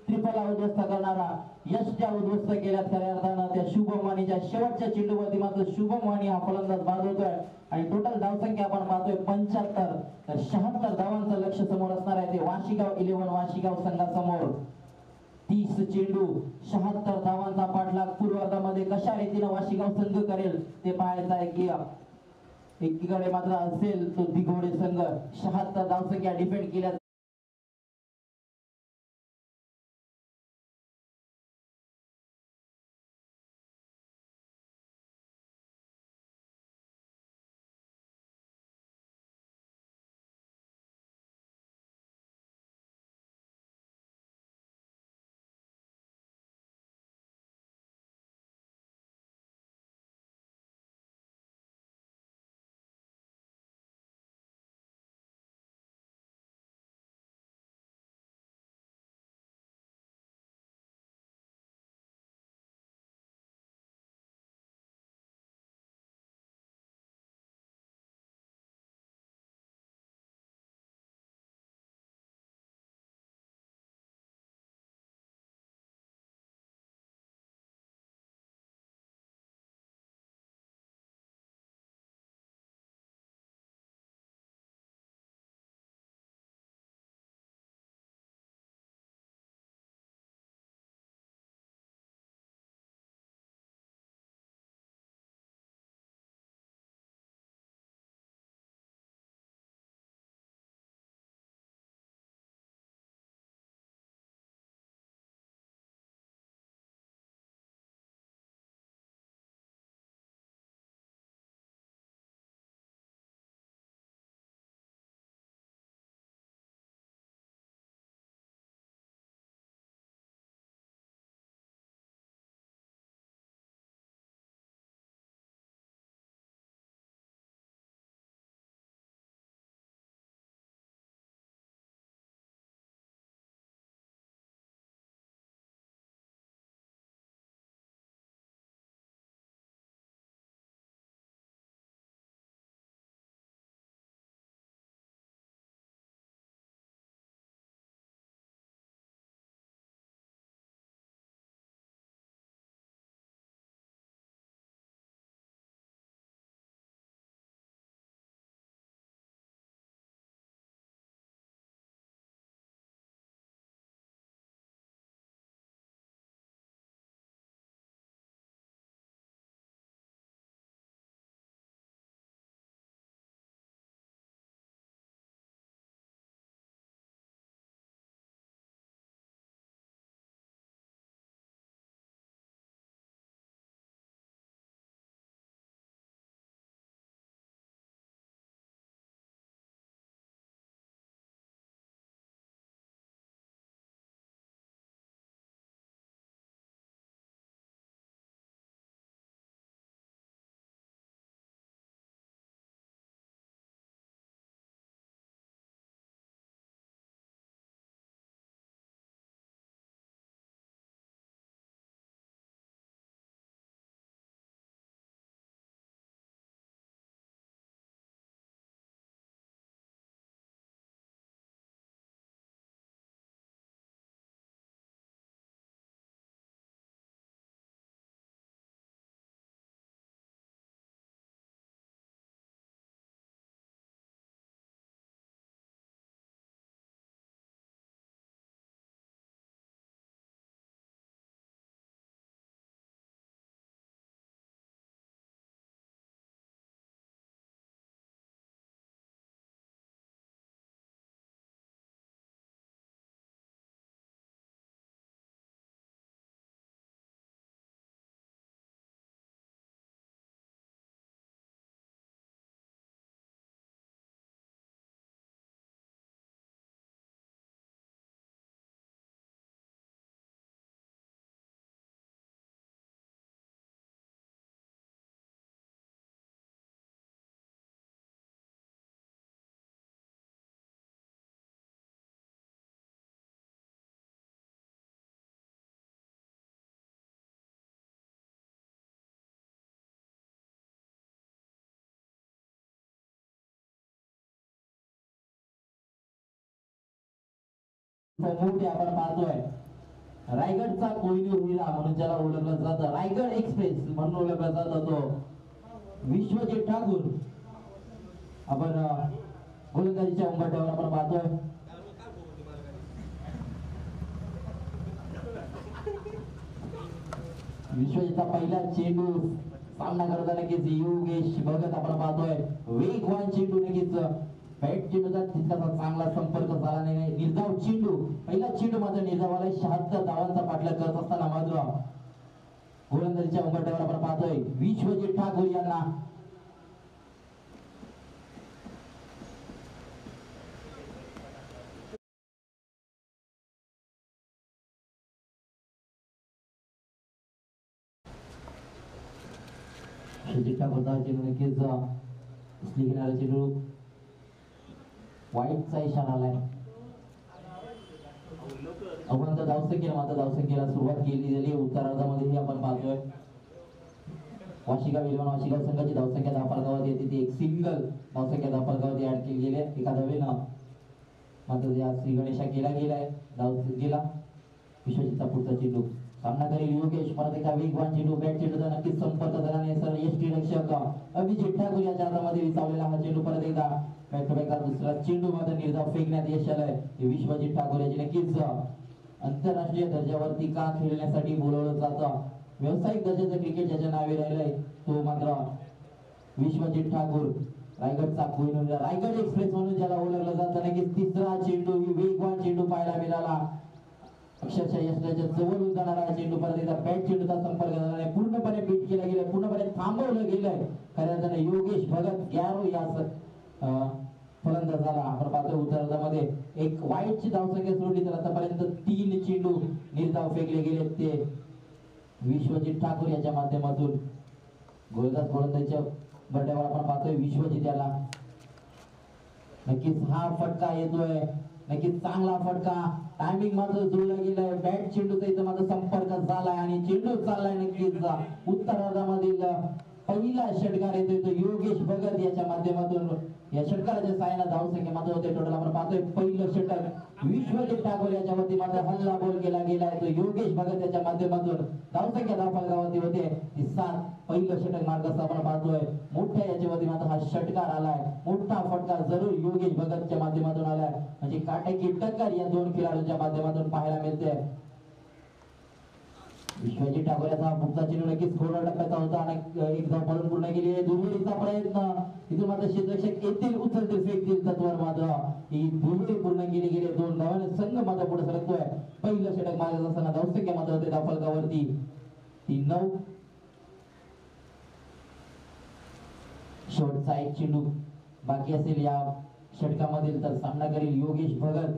ट्रिपलला उद्ध्वस्त करणारा यष्ट्या उद्ध्वस्त केल्यात खऱ्या अर्थानं त्या शुभम वाणीच्या शेवटच्या चेंडूवरती मात्र शुभम वाणी हा फलंदाज बाद होतोय आणि टोटल धावसंख्या आपण पाहतोय 75 तर 76 धावांचं लक्ष समोर असणार आहे ते वाशिगाव 11 वाशिगाव संघासमोर. 30 चेंडू 76 धावांचा पाठलाग पूर्वार्धामध्ये कशा रीतीने वाशीगाव संघ करेल ते पाहायचं आहे की एकीकडे मात्र असेल तो दिघोडे संघ 76 धावसंख्या डिफेंड केल्या मोठे आपण पाहतोय रायगडचा कोहिनूर हिरा म्हणून ज्याला ओळखलं जातं, रायगड एक्सप्रेस म्हणून ओळखला जातो तो विश्वजित ठाकूर आपण गोलंदाजीच्या उंबरठ्यावर आपण पाहतोय। विश्वजीतचा पहिला चेंडू सामना करताना नक्कीच योगेश भगत आपण पाहतोय वेगवान चेंडू नक्कीच बॅट चेंडूचा तितकासा चांगला संपर्क झाला नाही. निर्धाव चेंडू पहिला चेंडू मात्र निर्धावाला 76 धावांचा पाठलाग करत असताना मात्र गोलंदाजीच्या उंबरठ्यावर आपण पाहतोय विश्वजीत ठाकूर यांना विश्वजीत ठाकूरचा चेंडू नक्कीच स्ली घेणारा चेंडू वाईटचा इशारा आलाय. अवंत धावसंख्येला मात्र धावसंख्येला सुरुवात केली गेली उत्तरार्धामध्ये आपण पाहतोय वाशिगाव इलेव्हन वाशिगाव संघाची धावसंख्या 10 फलकावरती येते ती एक सिंगल धावसंख्या 10 फलकावरती ऍड केली गेली आहे. एका धावेनं मात्र या श्री गणेशा केला गेलाय धाव गेला. विश्वजीतचा पुढचा चेंडू सामना करेल योगेश परत एका वेगवान चेंडू बॅट चेंडूचा नक्कीच संपर्क झाला नाही. सर यष्टी रक्षक अभिजित ठाकूर याच्या हातामध्ये विसावलेला हा चेंडू परत एकदा बॅक टू बॅक दुसरा चेंडू मात्र निर्धाव फेकण्यात यश आलंय. विश्वजीत ठाकूर याची नक्कीच आंतरराष्ट्रीय दर्जावरती का खेळण्यासाठी बोलवलं जातं व्यावसायिक दर्जाचं क्रिकेट ज्याच्या नावे राहिलंय तो मात्र विश्वजीत ठाकूर रायगडचा कोहिनूर रायगड एक्सप्रेस म्हणून ज्याला ओळखलं जातं नक्कीच तिसरा चेंडू वेगवान चेंडू पाहायला मिळाला. अक्षरशः यशच्या जवळ जाणारा चेंडू परत एकदा बॅट चेंडूचा संपर्क झाला नाही. पूर्णपणे बीट केला गेलाय पूर्णपणे थांबवलं गेलंय खऱ्या अर्थाने योगेश भगत गॅरो या फलंदाज झाला. आपण पाहतोय उत्तरार्धामध्ये एक वाईटची धावसंख्या सोडली तर आतापर्यंत 3 चेंडू निर्धाव फेकले गेले ते विश्वजीत ठाकूर याच्या माध्यमातून गोलंदाजीच्या बड्यावर आपण पाहतोय विश्वजीत याला नक्कीच हा फटका येतोय नक्कीच चांगला फटका टायमिंग मात्र जुळला गेलाय. बॅट चेंडूचा इथं मात्र संपर्क झालाय आणि चेंडू चाललाय नक्कीच उत्तरार्धामधील पहिला षटकार येतोय तो योगेश भगत याच्या माध्यमातून या षटकाराच्या साहाय्याने धावसंख्या मात्र होते टोटल आपण पाहतोय पहिलं षटक विश्वजीत ठाकूर याच्यावरती मात्र हल्ला बोल केला गेलाय तो योगेश भगत याच्या माध्यमातून धावसंख्या 10 फलकावरती होते ती 7 पहिलं षटक मार्गस्थ आपण पाहतोय मोठ्या याच्यावरती मात्र हा षटकार आलाय. मोठा फटका जरूर योगेश भगतच्या माध्यमातून आलाय म्हणजे काटेकी टक्कर या दोन खेळाडूंच्या माध्यमातून पाहायला मिळते. विश्वजीत ठाकूर याचा पुढचा चेंडू नक्कीच थोडा टप्प्याचा होता आणि एक धाव पळून पूर्ण केली आहे. दुर्मिळीचा प्रयत्न इथून मात्र क्षेत्ररक्षक येतील उचलतील फेकतील तत्वावर मात्र ही दुर्मिळी पूर्ण केली गेली. 2 धावांनी संघ मात्र पुढे सरकतोय. पहिलं षटक मागत असताना धावसंख्या मात्र होते 10 फलकावरती ती 9. शेवटचा एक चेंडू बाकी असेल या षटकामधील तर सामना करेल योगेश भगत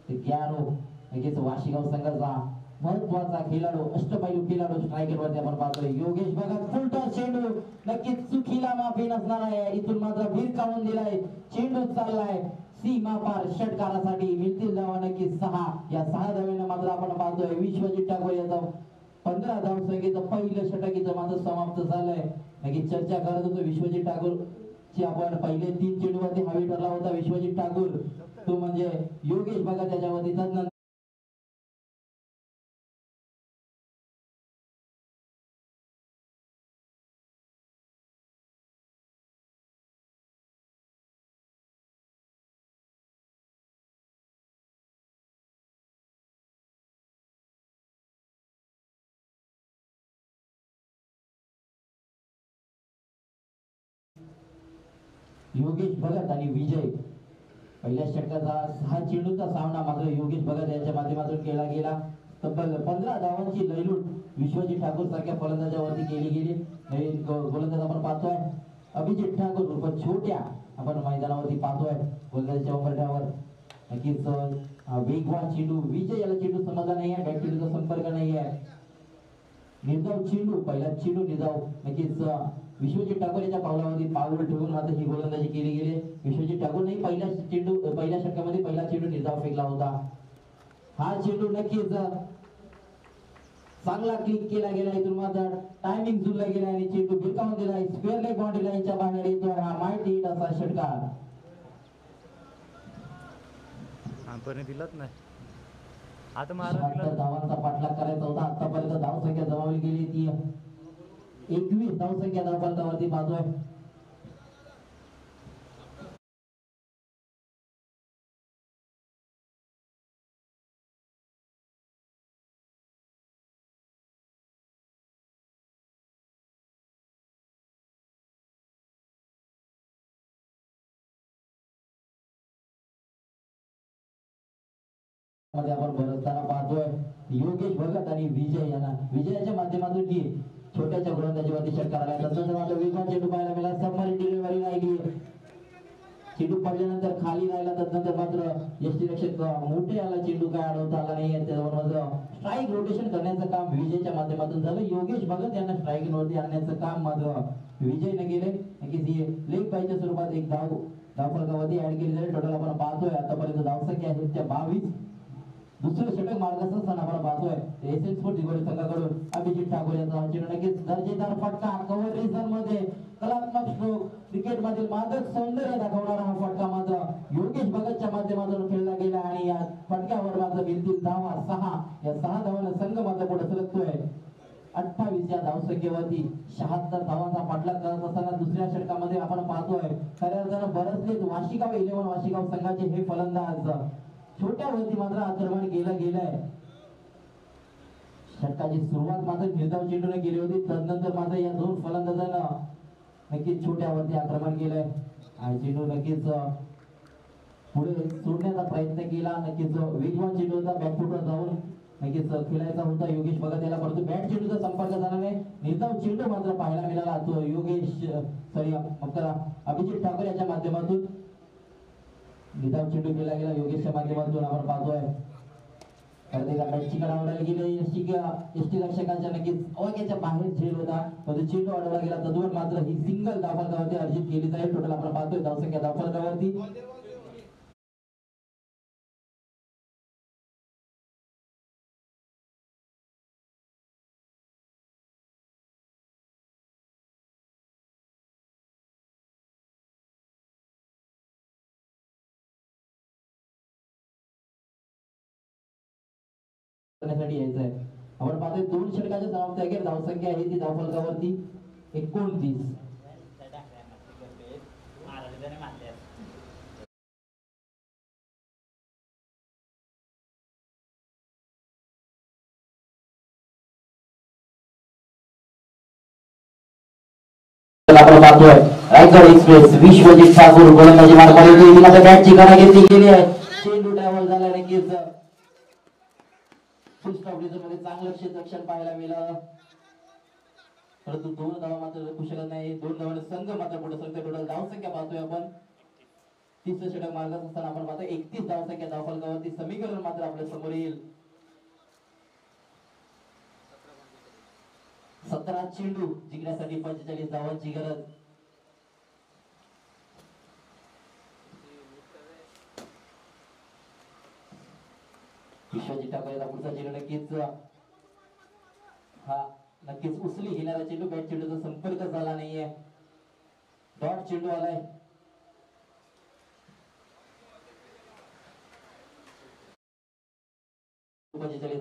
ते गॅरो नक्कीच वाशिगाव संघाचा महत्वाचा खेळाडू अष्टपैलू खेळाडू स्ट्रायकर वरती आपण पाहतोय योगेश भगत फुलटा चेंडू नक्कीच चुकीला माफी नसणार आहे. इथून मात्र भिरकावून दिलाय चेंडू चाललाय सीमा पार षटकारासाठी मिळतील धावा नक्कीच 6. या 6 धावेनं मात्र आपण पाहतोय विश्वजीत ठाकूर याचा 15 धावसंख्येचं पहिलं षटक इथं मात्र समाप्त झालंय. नक्कीच चर्चा करत होतो विश्वजीत ठाकूर ची आपण पहिले 3 चेंडूवरती हवी ठरला होता विश्वजीत ठाकूर तो म्हणजे योगेश भगत याच्यावरती तदनंतर योगेश भगत आणि विजय पहिल्या षटकाचा 6 चेंडूचा सामना मात्र योगेश भगत यांच्या माध्यमातून केला गेला. तब्बल 15 धावांची लयलूट विश्वजीत ठाकूर सारख्या फलंदाजावरती केली गेली. नवीन गोलंदाज आपण पाहतोय अभिजित ठाकूर उर्फ छोट्या आपण मैदानावरती पाहतोय गोलंदाजीच्या उंबरठ्यावर नक्कीच वेगवान चेंडू विजय याला चेंडू समजला नाही आहे बॅट चेंडूचा संपर्क नाही आहे. निर्धाव चेंडू पहिला चेंडू निर्धाव नक्कीच विश्वजीत ठाकूर याच्या पावलावरती पाऊल ठेवून मात्र ही गोलंदाजी केली गेली. विश्वजीत ठाकूर नाही पहिल्या षटकामध्ये पहिला चेंडू निर्धाव फेकला होता. हा चेंडू नक्कीच चांगला क्लिक केला गेला इथून मात्र टायमिंग जुळला गेला आणि चेंडू भिरकावून दिला स्क्वेअर लेग बाउंड्री लाईनच्या बाहेर येतो हा माहिती हिट असा षटकार आंतरने दिलाच नाही. आता 76 धावांचा पाठलाग करायचा होता. आतापर्यंत धावसंख्या जमावली गेली ती 21 धावसंख्या धावफलकावरती पाहतोय. मध्ये आपण बरसताना पाहतोय योगेश भगत आणि विजय यांना विजयाच्या माध्यमातून ही छोट्याच्या गोलंदाजीवरती षटकार आला. तसंच मात्र वेगवान चेंडू पाहायला मिळाला. सबमरीन डिलिव्हरी राहिली. चेंडू पडल्यानंतर खाली राहिला. तदनंतर मात्र यष्टीरक्षक मोठे आला. चेंडू काय अडवता आला नाही. त्याच्यावर स्ट्राईक रोटेशन करण्याचं काम विजयच्या माध्यमातून झालं. योगेश भगत यांना स्ट्राईक वरती आणण्याचं काम मात्र विजयने केले. नक्कीच ही लेग बायच्या स्वरूपात एक धावफलकावरती ऍड केली जाईल. टोटल आपण पाहतोय आतापर्यंत धावसंख्या आहे त्या 22. दुसरं षटक मार्गाचा स्थान आपण पाहतोय एसएन स्पोर्ट दिगोडी संघाकडून अभिजित ठाकूर यांचा चेंडू नक्कीच दर्जेदार फटका कव्हर रिझन मध्ये कलात्मक स्ट्रोक क्रिकेट मधील मादक सौंदर्य दाखवणारा हा फटका मात्र योगेश भगतच्या माध्यमातून खेळला गेला आणि या फटक्यावर मात्र बिनतील धावा 6 या 6 धावांना संघ मात्र पुढे सरकतोय. 28 या धावसंख्येवरती 76 धावांचा पाठलाग करत असताना दुसऱ्या षटकामध्ये आपण पाहतोय खऱ्या अर्थानं बरसलेत वाशिगाव 11 वाशिगाव संघाचे हे फलंदाज छोट्या वरती मात्र आक्रमण केलं गेलंय. षटकाची सुरुवात मात्र निर्धाव चेंडूने केली होती. तदनंतर मात्र या दोन फलंदाजांना नक्कीच छोट्यावरती आक्रमण केलंय आणि चेंडू नक्कीच पुढे सोडण्याचा प्रयत्न केला. नक्कीच वेगवान चेंडू होता. बॅकफुटवर जाऊन नक्कीच खेळायचा होता योगेश भगत याला, परंतु बॅट चेंडूचा संपर्क झाला नाही. निर्धाव चेंडू मात्र पाहायला मिळाला तो अभिजित ठाकूर याच्या माध्यमातून निर्धाव चेंडू खेळला गेला. योगेशच्या माध्यमातून आपण पाहतोय यष्टी रक्षकांच्या नक्कीच अवघ्याच्या बाहेर झेल होता, परंतु चेंडू अडवला गेला. तद्वर मात्र ही सिंगल धावफलकावरती अर्जित केली जाईल. टोटल आपण पाहतोय धावसंख्या धावफलकावरती यायचंय. आपण पाहतोय 2 षटकाच्या समाप्ती अखेर धावसंख्या आहे ती धावफलकावरती 29. आपण पाहतोय रायगड एक्सप्रेस विश्वजित ठाकूर गोलंदाजी मार्गावर बॅटची गणा घेतली गेली आहे. चेंडू ट्रॅव्हल झाला. नक्कीच फुल स्टॉप रिझन मध्ये चांगलं क्षेत्ररक्षण पाहायला मिळालं, परंतु 2 धावा मात्र रोखू शकत नाही. 2 धावांनी संघ मात्र पुढे सरकतोय. टोटल धावसंख्या पाहतोय आपण 30 षटक मार्गात असताना आपण पाहतोय 31 धावसंख्या धावफलकावरती. समीकरण मात्र आपल्या समोर येईल. 17 चेंडू जिंकण्यासाठी 45 धावांची गरज. विश्वजित ठाकूर पुढचा चेंडू नक्कीच उचली घेणारा चेंडू. बॅट चेंडूचा संपर्क झाला नाहीये. डॉट चेंडू आलाय.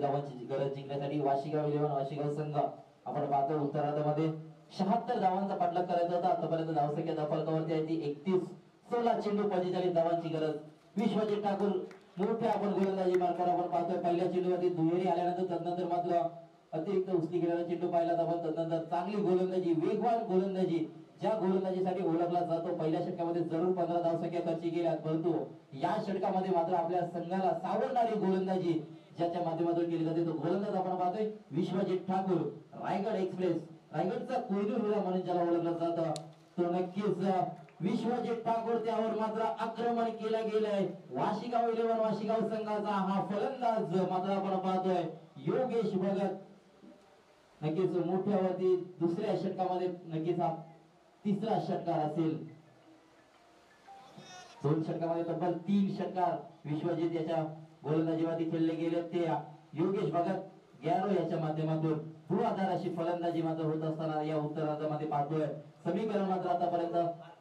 धावांची गरज जिंकण्यासाठी वाशिगाव 11 वाशिगाव संघ आपण पाहतो उत्तरार्धामध्ये 76 धावांचा पाठलाग करायचा होता. आतापर्यंत धावसंख्या धावफलकावरती आहे ती 31. 16 चेंडू 45 धावांची गरज. विश्वजित ठाकूर मोठ्या आपण गोलंदाजी मार्गावर आपण पाहतोय. पहिल्या चेंडूवरती दुहेरी आल्यानंतर तदनंतर मात्र अतिरिक्त उचली घेणारा चेंडू पाहिला आपण. तदनंतर चांगली गोलंदाजी, वेगवान गोलंदाजी, ज्या गोलंदाजीसाठी ओळखला जातो. पहिल्या षटकामध्ये जरूर 15 धावसंख्या खर्ची गेल्या, परंतु या षटकामध्ये मात्र आपल्या संघाला सावरणारी गोलंदाजी ज्याच्या माध्यमातून केली जाते तो गोलंदाज आपण पाहतोय विश्वजित ठाकूर. रायगड एक्सप्रेस, रायगडचा कोहिनूर हिरा म्हणून ज्याला ओळखलं जातं तो नक्कीच विश्वजित ठाकूर. त्यावर मात्र आक्रमण केलं गेलंय. वाशिगाव 11 वाशिगाव संघाचा हा फलंदाज मात्र आपण पाहतोय योगेश भगत. नक्कीच मोठ्यावरती दुसऱ्या षटकामध्ये नक्कीच हा 3रा षटकार असेल. 2 षटकामध्ये तब्बल 3 षटकार विश्वजित याच्या गोलंदाजीवरती खेळले गेले. ते योगेश भगत गॅरो याच्या माध्यमातून धुवाधार अशी फलंदाजी मात्र होत असताना या उत्तरार्धामध्ये पाहतोय. समीकरण मात्र आतापर्यंत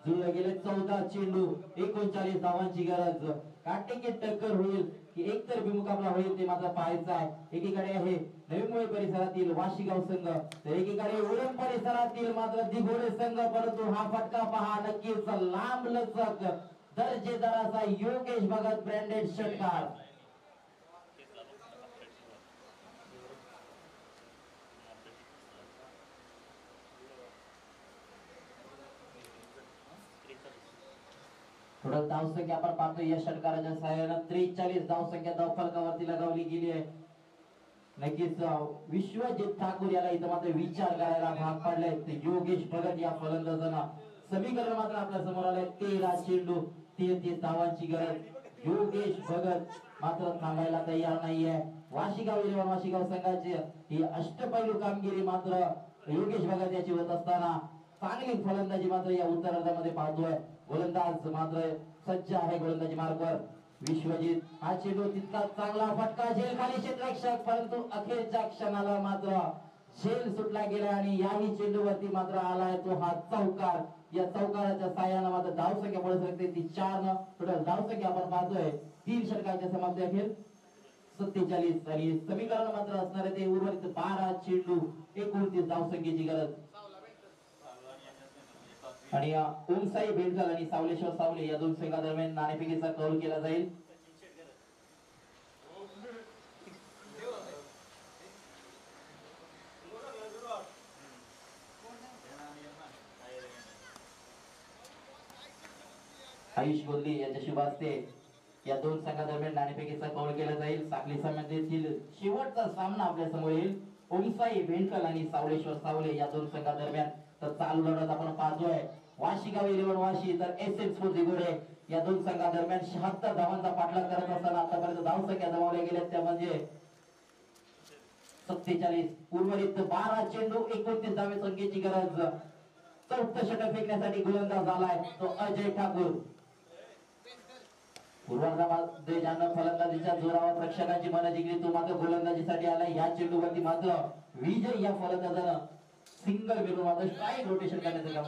जुळले गेले. 14 चेंडू 39 धावांची गरज. काटेकी टक्कर होईल की एकतर्फी मुकाबला होईल ते मात्र पाहायचं आहे. एकीकडे आहे नवी मुंबई परिसरातील वाशिगाव संघ, तर एकीकडे उरण परिसरातील मात्र दिघोडे संघ. परंतु हा फटका पहा नक्कीच लांब लचक दर्जेदार असा योगेश भगत ब्रँडेड षटकार. टोटल धावसंख्या आपण पाहतो या षटकाराच्या सहाय्याने 43 धावसंख्या धावफलकावरती लगावली गेली आहे. नक्कीच विश्वजित ठाकूर याला इथं मात्र विचार करायला भाग पडलाय. योगेश भगत या फलंदाजांना समीकरण मात्र आपल्या समोर आलंय. 13 चेंडू 33 धावांची गरज. योगेश भगत मात्र थांबायला तयार नाहीये. वाशीगाव 11 वाशीगाव संघाची ही अष्टपैलू कामगिरी मात्र योगेश भगत याची होत असताना चांगली फलंदाजी मात्र या उत्तरार्धामध्ये पाहतोय. गोलंदाज मात्र सज्ज आहे गोलंदाजी मार्गावर. विश्वजित हा चेंडू तितका चांगला फटका झेल खाली क्षेत्ररक्षक, परंतु अखेरच्या क्षणाला मात्र झेल सुटला गेला आणि याही चेंडूवरती मात्र आलाय तो हा चौकार. या चौकाराच्या साह्याने मात्र धावसंख्या पुढे सरकते ती 4 न. टोटल धावसंख्या आपण पाहतोय 3 षटकांच्या समाप्ती अखेर 47 आणि समीकरण मात्र असणार आहे ते उर्वरित 12 चेंडू 29 धावसंख्येची गरज. आणि ओमसाई बेडकल आणि सावलेश्वर सावले या दोन संघादरम्यान नाणेफेकीचा कौल केला जाईल. आयुष गोंदी यांच्या शुभ हस्ते या दोन संघादरम्यान नाणेफेकीचा कौल केला जाईल. साखली सामन्यातील शेवटचा सामना आपल्या समोर येईल. ओमसाई बेडकल आणि सावलेश्वर सावले या दोन संघादरम्यान तर चालू लढत आपण पाहतोय. वाशीगाव 11 वाशी तर एसएम स्पोर्ट दिगोडे या दोन संघादरम्यान 76 धावांचा पाठलाग करत असताना आतापर्यंत धावसंख्या जमावल्या गेल्या त्या म्हणजे 47. उर्वरित 12 चेंडू 29 धावे संख्येची गरज. चौथं षटक फेकण्यासाठी गोलंदाज आलाय तो अजय ठाकूर. पूर्वार्धामध्ये ज्यानं फलंदाजीच्या जोरावर प्रेक्षकांची मन जिंकली तो मात्र गोलंदाजीसाठी आलाय. या चेंडूवरती मात्र विजय या फलंदाजानं सिंगल मिळून मात्र स्ट्राईक रोटेशन करण्याचं काम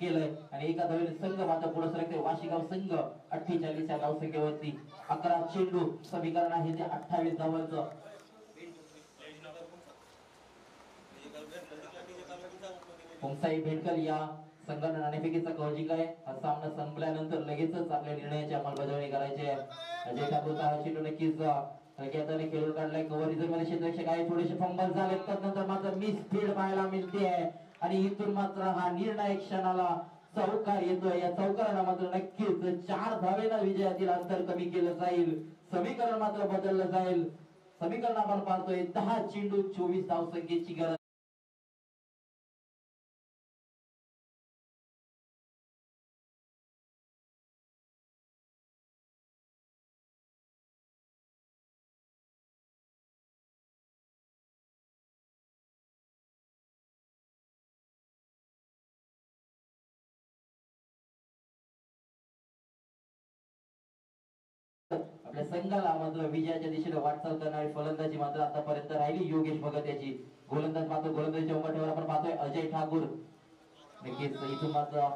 केलंय आणि एका धावेने संघ मात्र पुढे सरकते. वाशीगाव संघ 48 या धावसंख्येवरती 11 चेंडू समीकरण आहे ते 28 धावांचं. ओमसाई बेडकल या संघाने नाणेफेकीचा कौल जिंकलाय. हा सामना संपल्यानंतर लगेचच आपल्या निर्णयाची अंमलबजावणी करायची आहे. अजय ठाकूरचा हा चेंडू नक्कीच खेळून काढलाय. कव्हर रिझर्व्ह मध्ये क्षेत्ररक्षक आहे. थोडेसे फंबल झाले त्यानंतर मात्र मिस फील्ड पाहायला मिळते आहे आणि इथून मात्र हा निर्णायक क्षणाला चौकार येतोय. या चौकाराला मात्र नक्कीच 4 धावेला विजयातील अंतर कमी केलं जाईल. समीकरण मात्र बदललं जाईल. समीकरण आपण पाहतोय 10 चेंडू 24 धावसंख्येची गरज. आपल्या संघाला मात्र विजयाच्या दिशेने वाटचाल करणारी फलंदाजी मात्र आतापर्यंत राहिली योगेश भगत याची. गोलंदाज मात्र गोलंदाजीच्या उंबरठ्यावर आपण पाहतोय अजय ठाकूर. नक्कीच इथून मात्र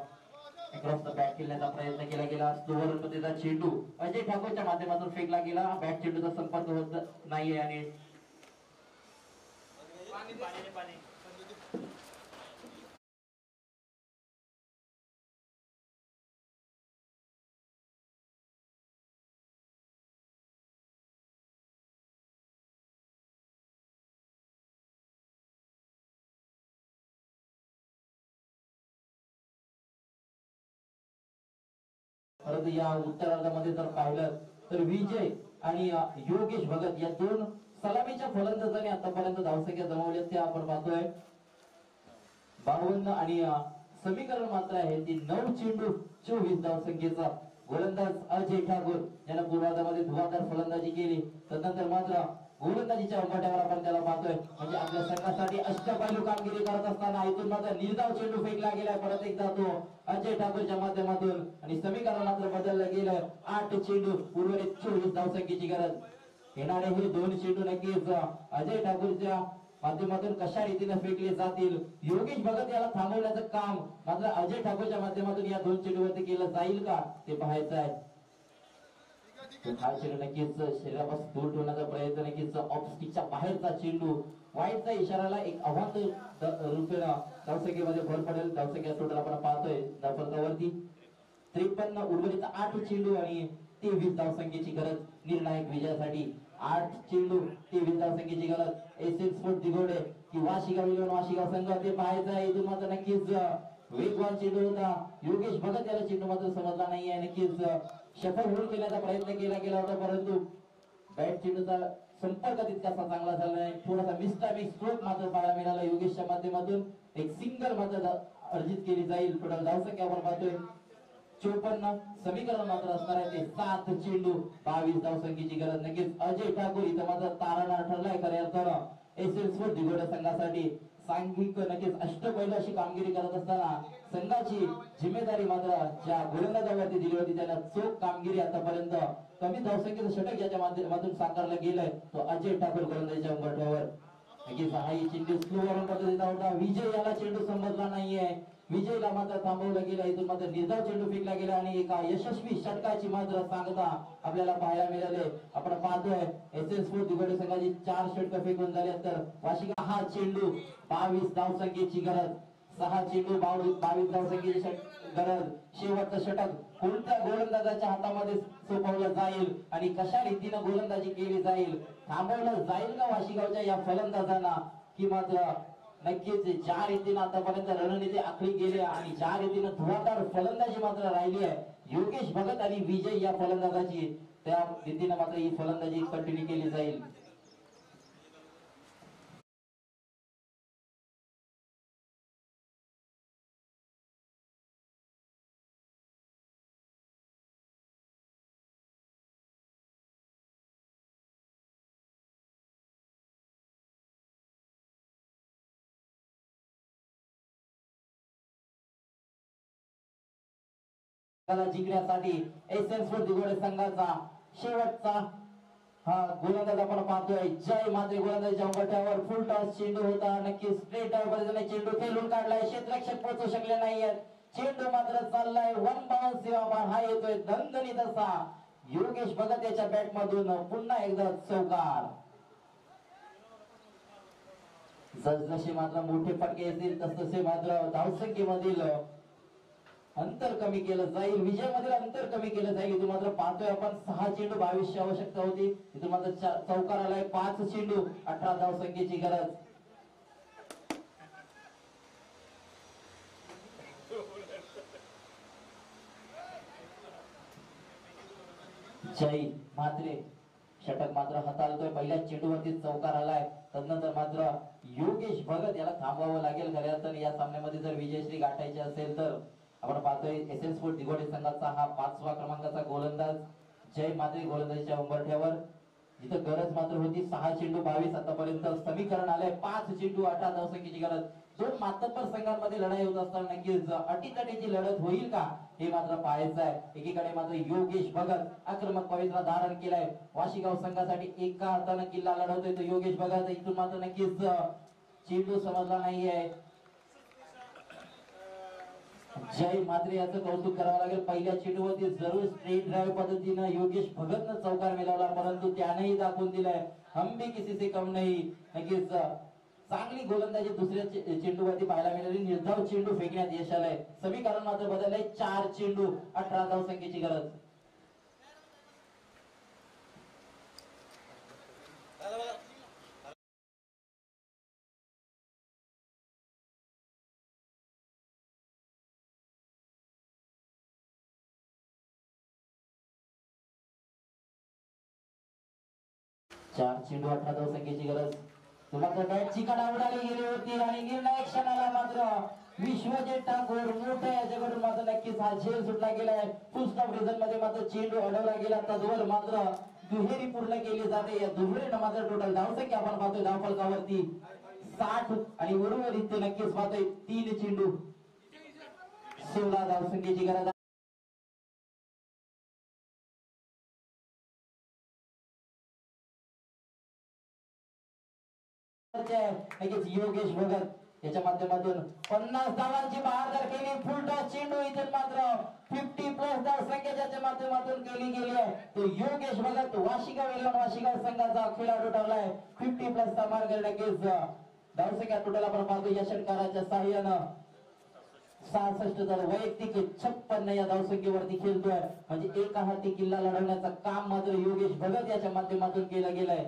क्रॉस द बॅट खेळण्याचा प्रयत्न केला गेला. स्लोवर पद्धतीचा चेंडू अजय ठाकूरच्या माध्यमातून फेकला गेला. बॅट चेंडूचा संपर्क होत नाहीये आणि परंतु या उत्तरार्धामध्ये जर पाहिलं तर विजय आणि योगेश भगत या दोन सलामीच्या फलंदाजांनी आतापर्यंत धावसंख्या जमवल्या त्या आपण पाहतोय 52 आणि समीकरण मात्र आहे ती 9 चेंडू 24 धावसंख्येचा. गोलंदाज अजय ठाकूर यानं पूर्वार्धामध्ये धुवाधार फलंदाजी केली. तदनंतर मात्र गोलंदाजीच्या उंबरठ्यावर आपण त्याला पाहतोय म्हणजे आपल्या संघासाठी अष्टपैलू कामगिरी करत असताना इथून मात्र निर्धाव चेंडू फेकला गेलाय. परत एकदा तो अजय ठाकूरच्या माध्यमातून आणि समीकरण मात्र बदललं गेलं. 8 चेंडू उर्वरित 24 धावसंख्येची गरज. येणारे हे 2 चेंडू नक्कीच अजय ठाकूरच्या माध्यमातून कशा रीतीने फेकले जातील. योगेश भगत याला थांबवण्याचं काम मात्र अजय ठाकूरच्या माध्यमातून या 2 चेंडूवरती केलं जाईल का ते पाहायचं आहे. हा चेंडू नक्कीच शरीरापासून दूर ठेवण्याचा प्रयत्न. नक्कीच ऑफ स्टिकच्या बाहेरचा चेंडू वाईटचा इशाराला एक आव्हान रूपेण धावसंख्येमध्ये भर पडेल. धावसंख्या टोटल आपण पाहतोय धावफलकावरती 53. उर्वरित 8 चेंडू आणि 23 धावसंख्येची गरज निर्णायक विजयासाठी. 8 चेंडू 23 धावसंख्येची गरज. एसएम स्पोर्ट दिगोडे की वाशीगाव 11 वाशीगाव संघ ते पाहायचं आहे. इथून मात्र नक्कीच वेगवान चेंडू होता, योगेश भगत याला चेंडू मात्र समजला नाहीये. नक्कीच शफल होल्ड करण्याचा प्रयत्न केला गेला होता, परंतु बॅट चेंडूचा संपर्क तितकासा चांगला झाला नाही. थोडासा मिस्टामिक स्ट्रोक मात्र पाहायला मिळाला योगेशच्या माध्यमातून. एक सिंगल मात्र अर्जित केली जाईल. टोटल धावसंख्या आपण पाहतोय 54. समीकरण मात्र असणार आहे ते 7 चेंडू 22 धावसंख्येची गरज. नक्कीच अजय ठाकूर इथं मात्र तारणारा ठरलाय खऱ्या अर्थानं एसएल स्पोर्ट दिगोडे संघासाठी. सांघिक नक्कीच अष्टपैलू अशी कामगिरी करत असताना संघाची जिम्मेदारी मात्र ज्या गोलंदाजावरती दिली होती त्याला चोख कामगिरी आतापर्यंत कमी धावसंख्येचं षटक ज्याच्या माध्यमातून साकारलं गेलंय तो अजय ठाकूर गोलंदाजीच्या उंबरठ्यावर. नक्कीच हा चेंडू स्लोवरून पद्धतीचा होता. विजय याला चेंडू समजला नाहीये, विजयला मात्र थांबवलं गेलं. इथून मात्र निर्धाव चेंडू फेकला गेला आणि एका यशस्वी षटकाची मात्र सांगता आपल्याला पाहायला मिळाले. आपण पाहतोय एसएल स्पोर्ट दिगोडे संघाची 4 षटक फेकून झाले तर वाशिका हा चेंडू 22 धावसंख्येची गरज. 6 चेंडू 22 धावसंख्येची गरज. शेवटचं षटक कोणत्या गोलंदाजाच्या हातामध्ये सोपवलं जाईल आणि कशा रीतीनं गोलंदाजी केली जाईल, थांबवलं जाईल का वाशिगावच्या या फलंदाजांना, की मात्र नक्कीच ज्या रीतीने आतापर्यंत रणनीती आखली गेली आणि ज्या रीतीने धुवाधार फलंदाजी मात्र राहिली आहे योगेश भगत आणि विजय या फलंदाजाची, त्या रीतीने मात्र ही फलंदाजी कंटिन्यू केली जाईल. जिंकण्यासाठी एसएल स्पोर्ट दिगोडे संघाचा शेवटचा हा गोलंदाज आपण पाहतोय जय मात्रे. गोलंदाजीच्या उंबरठ्यावर फुल टॉस चेंडू होता. नक्की स्ट्रेट डायव्हर चेंडू खेळून काढलाय, क्षेत्ररक्षक पोहोचू शकले नाहीयेत. चेंडू मात्र चाललाय वन बाउंस सेवा हा येतोय दणदणीत असा. योगेश भगत याच्या बॅट मधून पुन्हा एकदा चौकार. जसजसे मात्र मोठे फटके येतील तसतसे मात्र धावसंख्येमधील अंतर कमी केलं जाईल, विजय मधील अंतर कमी केलं जाईल. इथून मात्र पाहतोय आपण 6 चेंडू 22ची आवश्यकता होती, इथून मात्र चौकार आलाय. 5 चेंडू 18 धावसंख्येची गरज. जय मात्रे षटक मात्र हाताळतोय. पहिल्या चेंडूवरती चौकार आलाय. तदनंतर मात्र योगेश भगत याला थांबवावं लागेल खऱ्या अर्थाने या सामन्यामध्ये जर विजयश्री गाठायची असेल तर. आपण पाहतोय एसएल स्पोर्ट दिगोडे संघाचा हा 5वा क्रमांकाचा गोलंदाज जय मात्रे गोलंदाजीच्या उंबरठ्यावर. जिथं गरज मात्र होती 6 चेंडू 22 आतापर्यंत समीकरण आलंय 5 चेंडू 18 धावसंख्येची गरज. 2 मातब्बर संघांमध्ये लढाई होत असताना नक्कीच अटीतटीची लढत होईल का हे मात्र पाहायचं आहे. एकीकडे मात्र योगेश भगत आक्रमक पवित्रा धारण केलाय. वाशिगाव संघासाठी एका हाताने किल्ला लढवतोय तो योगेश भगत. इथून मात्र नक्कीच चेंडू समजला नाहीये. जय मात्रे याचं कौतुक करावं लागेल. पहिल्या चेंडूवरती जरूर स्ट्रेट ड्राईव्ह पद्धतीनं योगेश भगतनं चौकार मिळवला, परंतु त्यानेही दाखवून दिलाय हम भी किसी से कम नाही. नक्कीच चांगली गोलंदाजी दुसऱ्या चेंडूवरती पाहायला मिळाली. निर्धाव चेंडू फेकण्यात यश आलंय. समीकरण मात्र बदललंय. 4 चेंडू 18 धावसंख्येची गरज. चार चेंडू 18 धावसंख्येची गरज. तुम्हाला बॅटची कडा उडाली गेली होती आणि निर्णायक क्षणाला मात्र विश्वजित ठाकूर मोठ्या याच्याकडून मात्र नक्कीच हा झेल सुटला गेलाय. फुल स्टॉप रिझन मध्ये मात्र चेंडू अडवला गेला. तद्वर मात्र दुहेरी पूर्ण केली जाते. या दुहेरीनं मात्र टोटल धावसंख्या आपण पाहतोय धावफलकावरती 60 आणि उर्वरित नक्कीच पाहतोय 3 चेंडू 16 धावसंख्येची गरज. योगेश भगत याच्या माध्यमातून 50 धावांची बहादर केली. फुल टॉस चेंडू इथून मात्र 50+ धावसंख्येच्या माध्यमातून केली गेली आहे. तो योगेश भगत वाशिगाव संघाचा खेळाडू ठरलाय. 50+ चा मार्ग नक्कीच धावसंख्या टोटल आपण पाहतो या षटकाराच्या सहाय्यानं 66 तर वैयक्तिक 56 या धावसंख्येवरती खेळतोय. म्हणजे एका हाती किल्ला लढवण्याचं काम मात्र योगेश भगत याच्या माध्यमातून केलं गेलंय.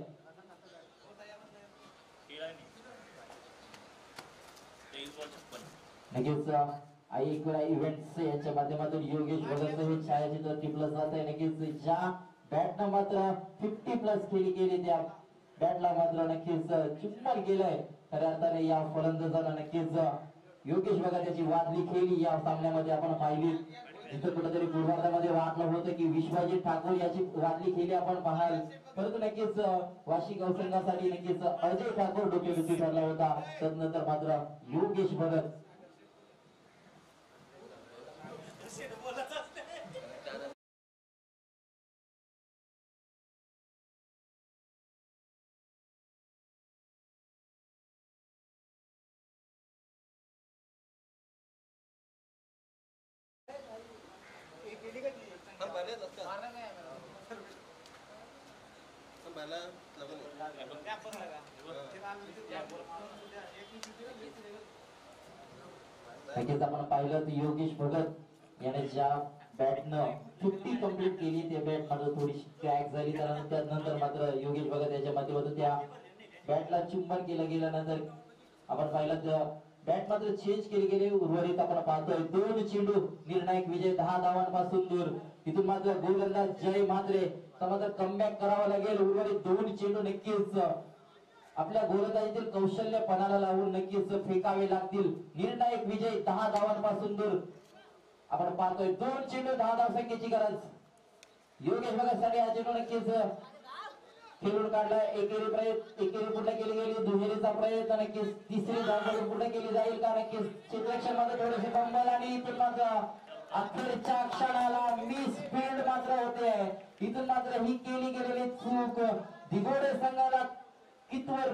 नक्कीच आईकुरा इव्हेंट्स यांच्या माध्यमातून योगेश भगत हे छायाचित्र टिपलं जात आहे. नक्कीच ज्या बॅटनं मात्र 50 प्लस खेळी केली त्या बॅटला मात्र नक्कीच चुंबन केलंय. खऱ्या अर्थाने या फलंदाजाला नक्कीच योगेश भगत त्याची वादली खेळी या सामन्यामध्ये आपण पाहिली. जिथं कुठेतरी पूर्वार्धामध्ये वाटलं होतं की विश्वजित ठाकूर याची वादली खेळी आपण पाहाल, परंतु नक्कीच वाशिगाव संघासाठी नक्कीच अजय ठाकूर डोकेदुखी ठरला होता. तदनंतर मात्र योगेश भगत नक्कीच आपण पाहिलं तर योगेश भगत याने ज्या बॅटनं 50 कंप्लीट केली ते बॅट मात्र थोडीशी क्रॅक झाली. त्यानंतर मात्र योगेश भगत याच्या माध्यमातून त्या बॅटला चुंबन केलं गेल्यानंतर आपण पाहिलं तर बॅट मात्र चेंज केली गेली. उर्वरित आपण पाहतोय 2 चेंडू निर्णायक विजय 10 धावांपासून दूर. इथून मात्र गोलंदाज जय मात्रे मात्र कमबॅक करावा लागेल. उर्वरित 2 चेंडू नक्कीच आपल्या गोलंदाजीतील कौशल्यपणाला लावून नक्कीच फेकावे लागतील. निर्णायक विजय 10 धावांपासून दूर. आपण पाहतोय 2 चेंडू 10 धावसंख्येची गरज. योगेश भगत साठी हा चेंडू नक्कीच खेळून काढला. एकेरी पूर्ण केली गेली. दुहेरीचा प्रयत्न नक्कीच तिसरी धाव पूर्ण केली जाईल का? नक्कीच क्षेत्ररक्षण मध्ये थोडेसे बंबल आणि इथून मात्र अखेरच्या क्षणाला मिस फील्ड मात्र होते. इथून मात्र ही केली गेलेली चूक दिघोडे संघाला कितवर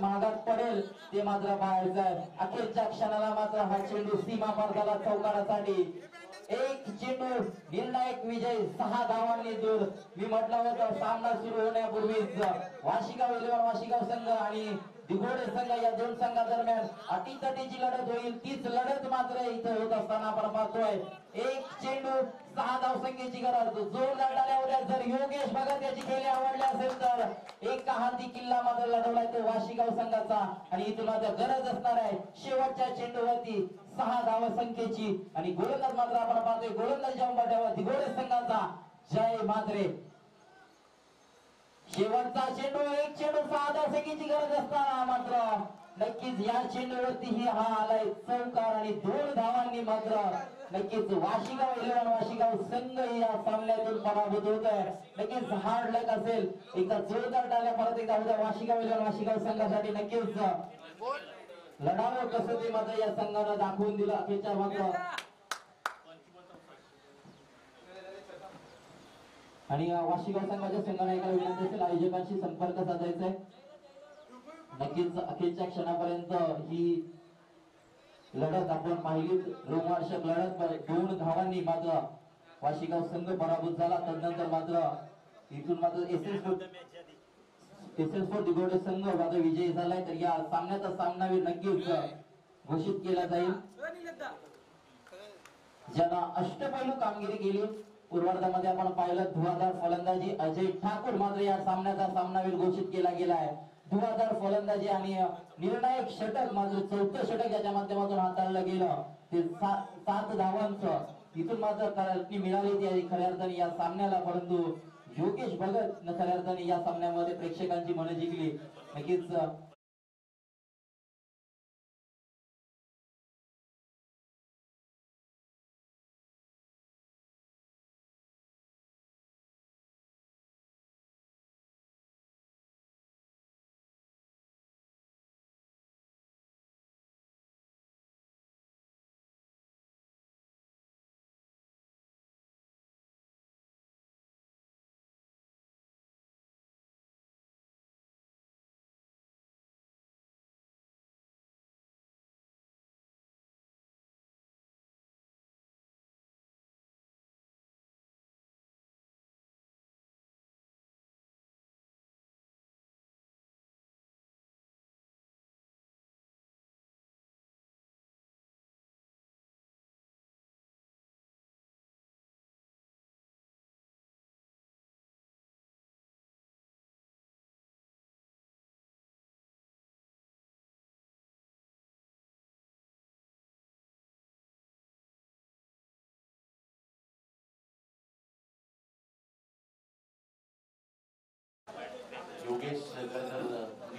मागात पडेल ते मात्र पाहायचं आहे. अखेरच्या क्षणाला मात्र हा चेंडू सीमा पार चौकारासाठी. एक चेंडू निर्णायक विजय 6 धावांनी दूर. मी म्हटलं होतं सामना सुरू होण्यापूर्वीच वाशिगाव 11 वाशिगाव संघ आणि दिघोडे संघ या 2 संघादरम्यान अटीतटीची लढत होईल. तीच लढत मात्र इथं होत असताना आपण पाहतोय एक चेंडू 6 धावसंख्येची गरज. जोरदार टाळ्या होत्या जर योगेश भगत याची खेळी आवडली असेल तर. एक हाती किल्ला मात्र लढवलाय तो वाशिगाव संघाचा आणि इथून मात्र गरज असणार आहे शेवटच्या चेंडूवरती 6 धावसंख्येची. आणि गोलंदाज मात्र आपण पाहतोय गोलंदाज उंबरठ्यावर दिघोडे संघाचा जय मात्रे. शेवटचा चेंडू एक चेंडू 6 धावसंख्येची गरज असताना मात्र नक्कीच या चेंडूवरती हा आलाय चौकार आणि 2 धावांनी मात्र नक्कीच वाशिगाव 11 वाशिगाव संघ या सामन्यातून पराभूत होत आहे. नक्कीच हार्ड लक असेल. एकदा जोरदार टाळ्या परत एकदा उद्या वाशिगाव 11 वाशिगाव संघासाठी नक्कीच लढावं कसं ते मात्र या संघानं दाखवून दिलं. अखेरच्या मात्र आणि वाशिगाव संघाच्या संघाने एका विनंती असेल आयोजकांशी संपर्क साधायचा आहे. नक्कीच अखेरच्या क्षणापर्यंत ही लढत आपण पाहिली. रोमहर्षक लढत 2 धावांनी मात्र वाशिगाव संघ पराभूत झाला. तदनंतर मात्र इथून मात्र एसएस दिघोडे संघ मात्र विजयी झालाय. तर या सामन्याचा सामनावीर नक्कीच घोषित केला जाईल. ज्यांना अष्टपैलू कामगिरी केली पूर्वार्धामध्ये आपण पाहिलं धुवाधार फलंदाजी अजय ठाकूर मात्र या सामन्याचा सामनावीर घोषित केला गेला आहे. धुवाधार फलंदाजी आणि निर्णायक षटक मात्र 4थं षटक याच्या माध्यमातून हाताळलं गेलं ते 7 धावांचं इथून मात्र मिळाली ती खऱ्या अर्थाने या सामन्याला. परंतु योगेश भगत खऱ्या अर्थाने या सामन्यामध्ये प्रेक्षकांची मनं जिंकली. नक्कीच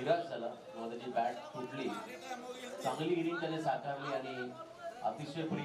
निराश झाला किंवा त्याची बॅट तुटली. चांगली इनिंग त्याने साकारली आणि अतिशय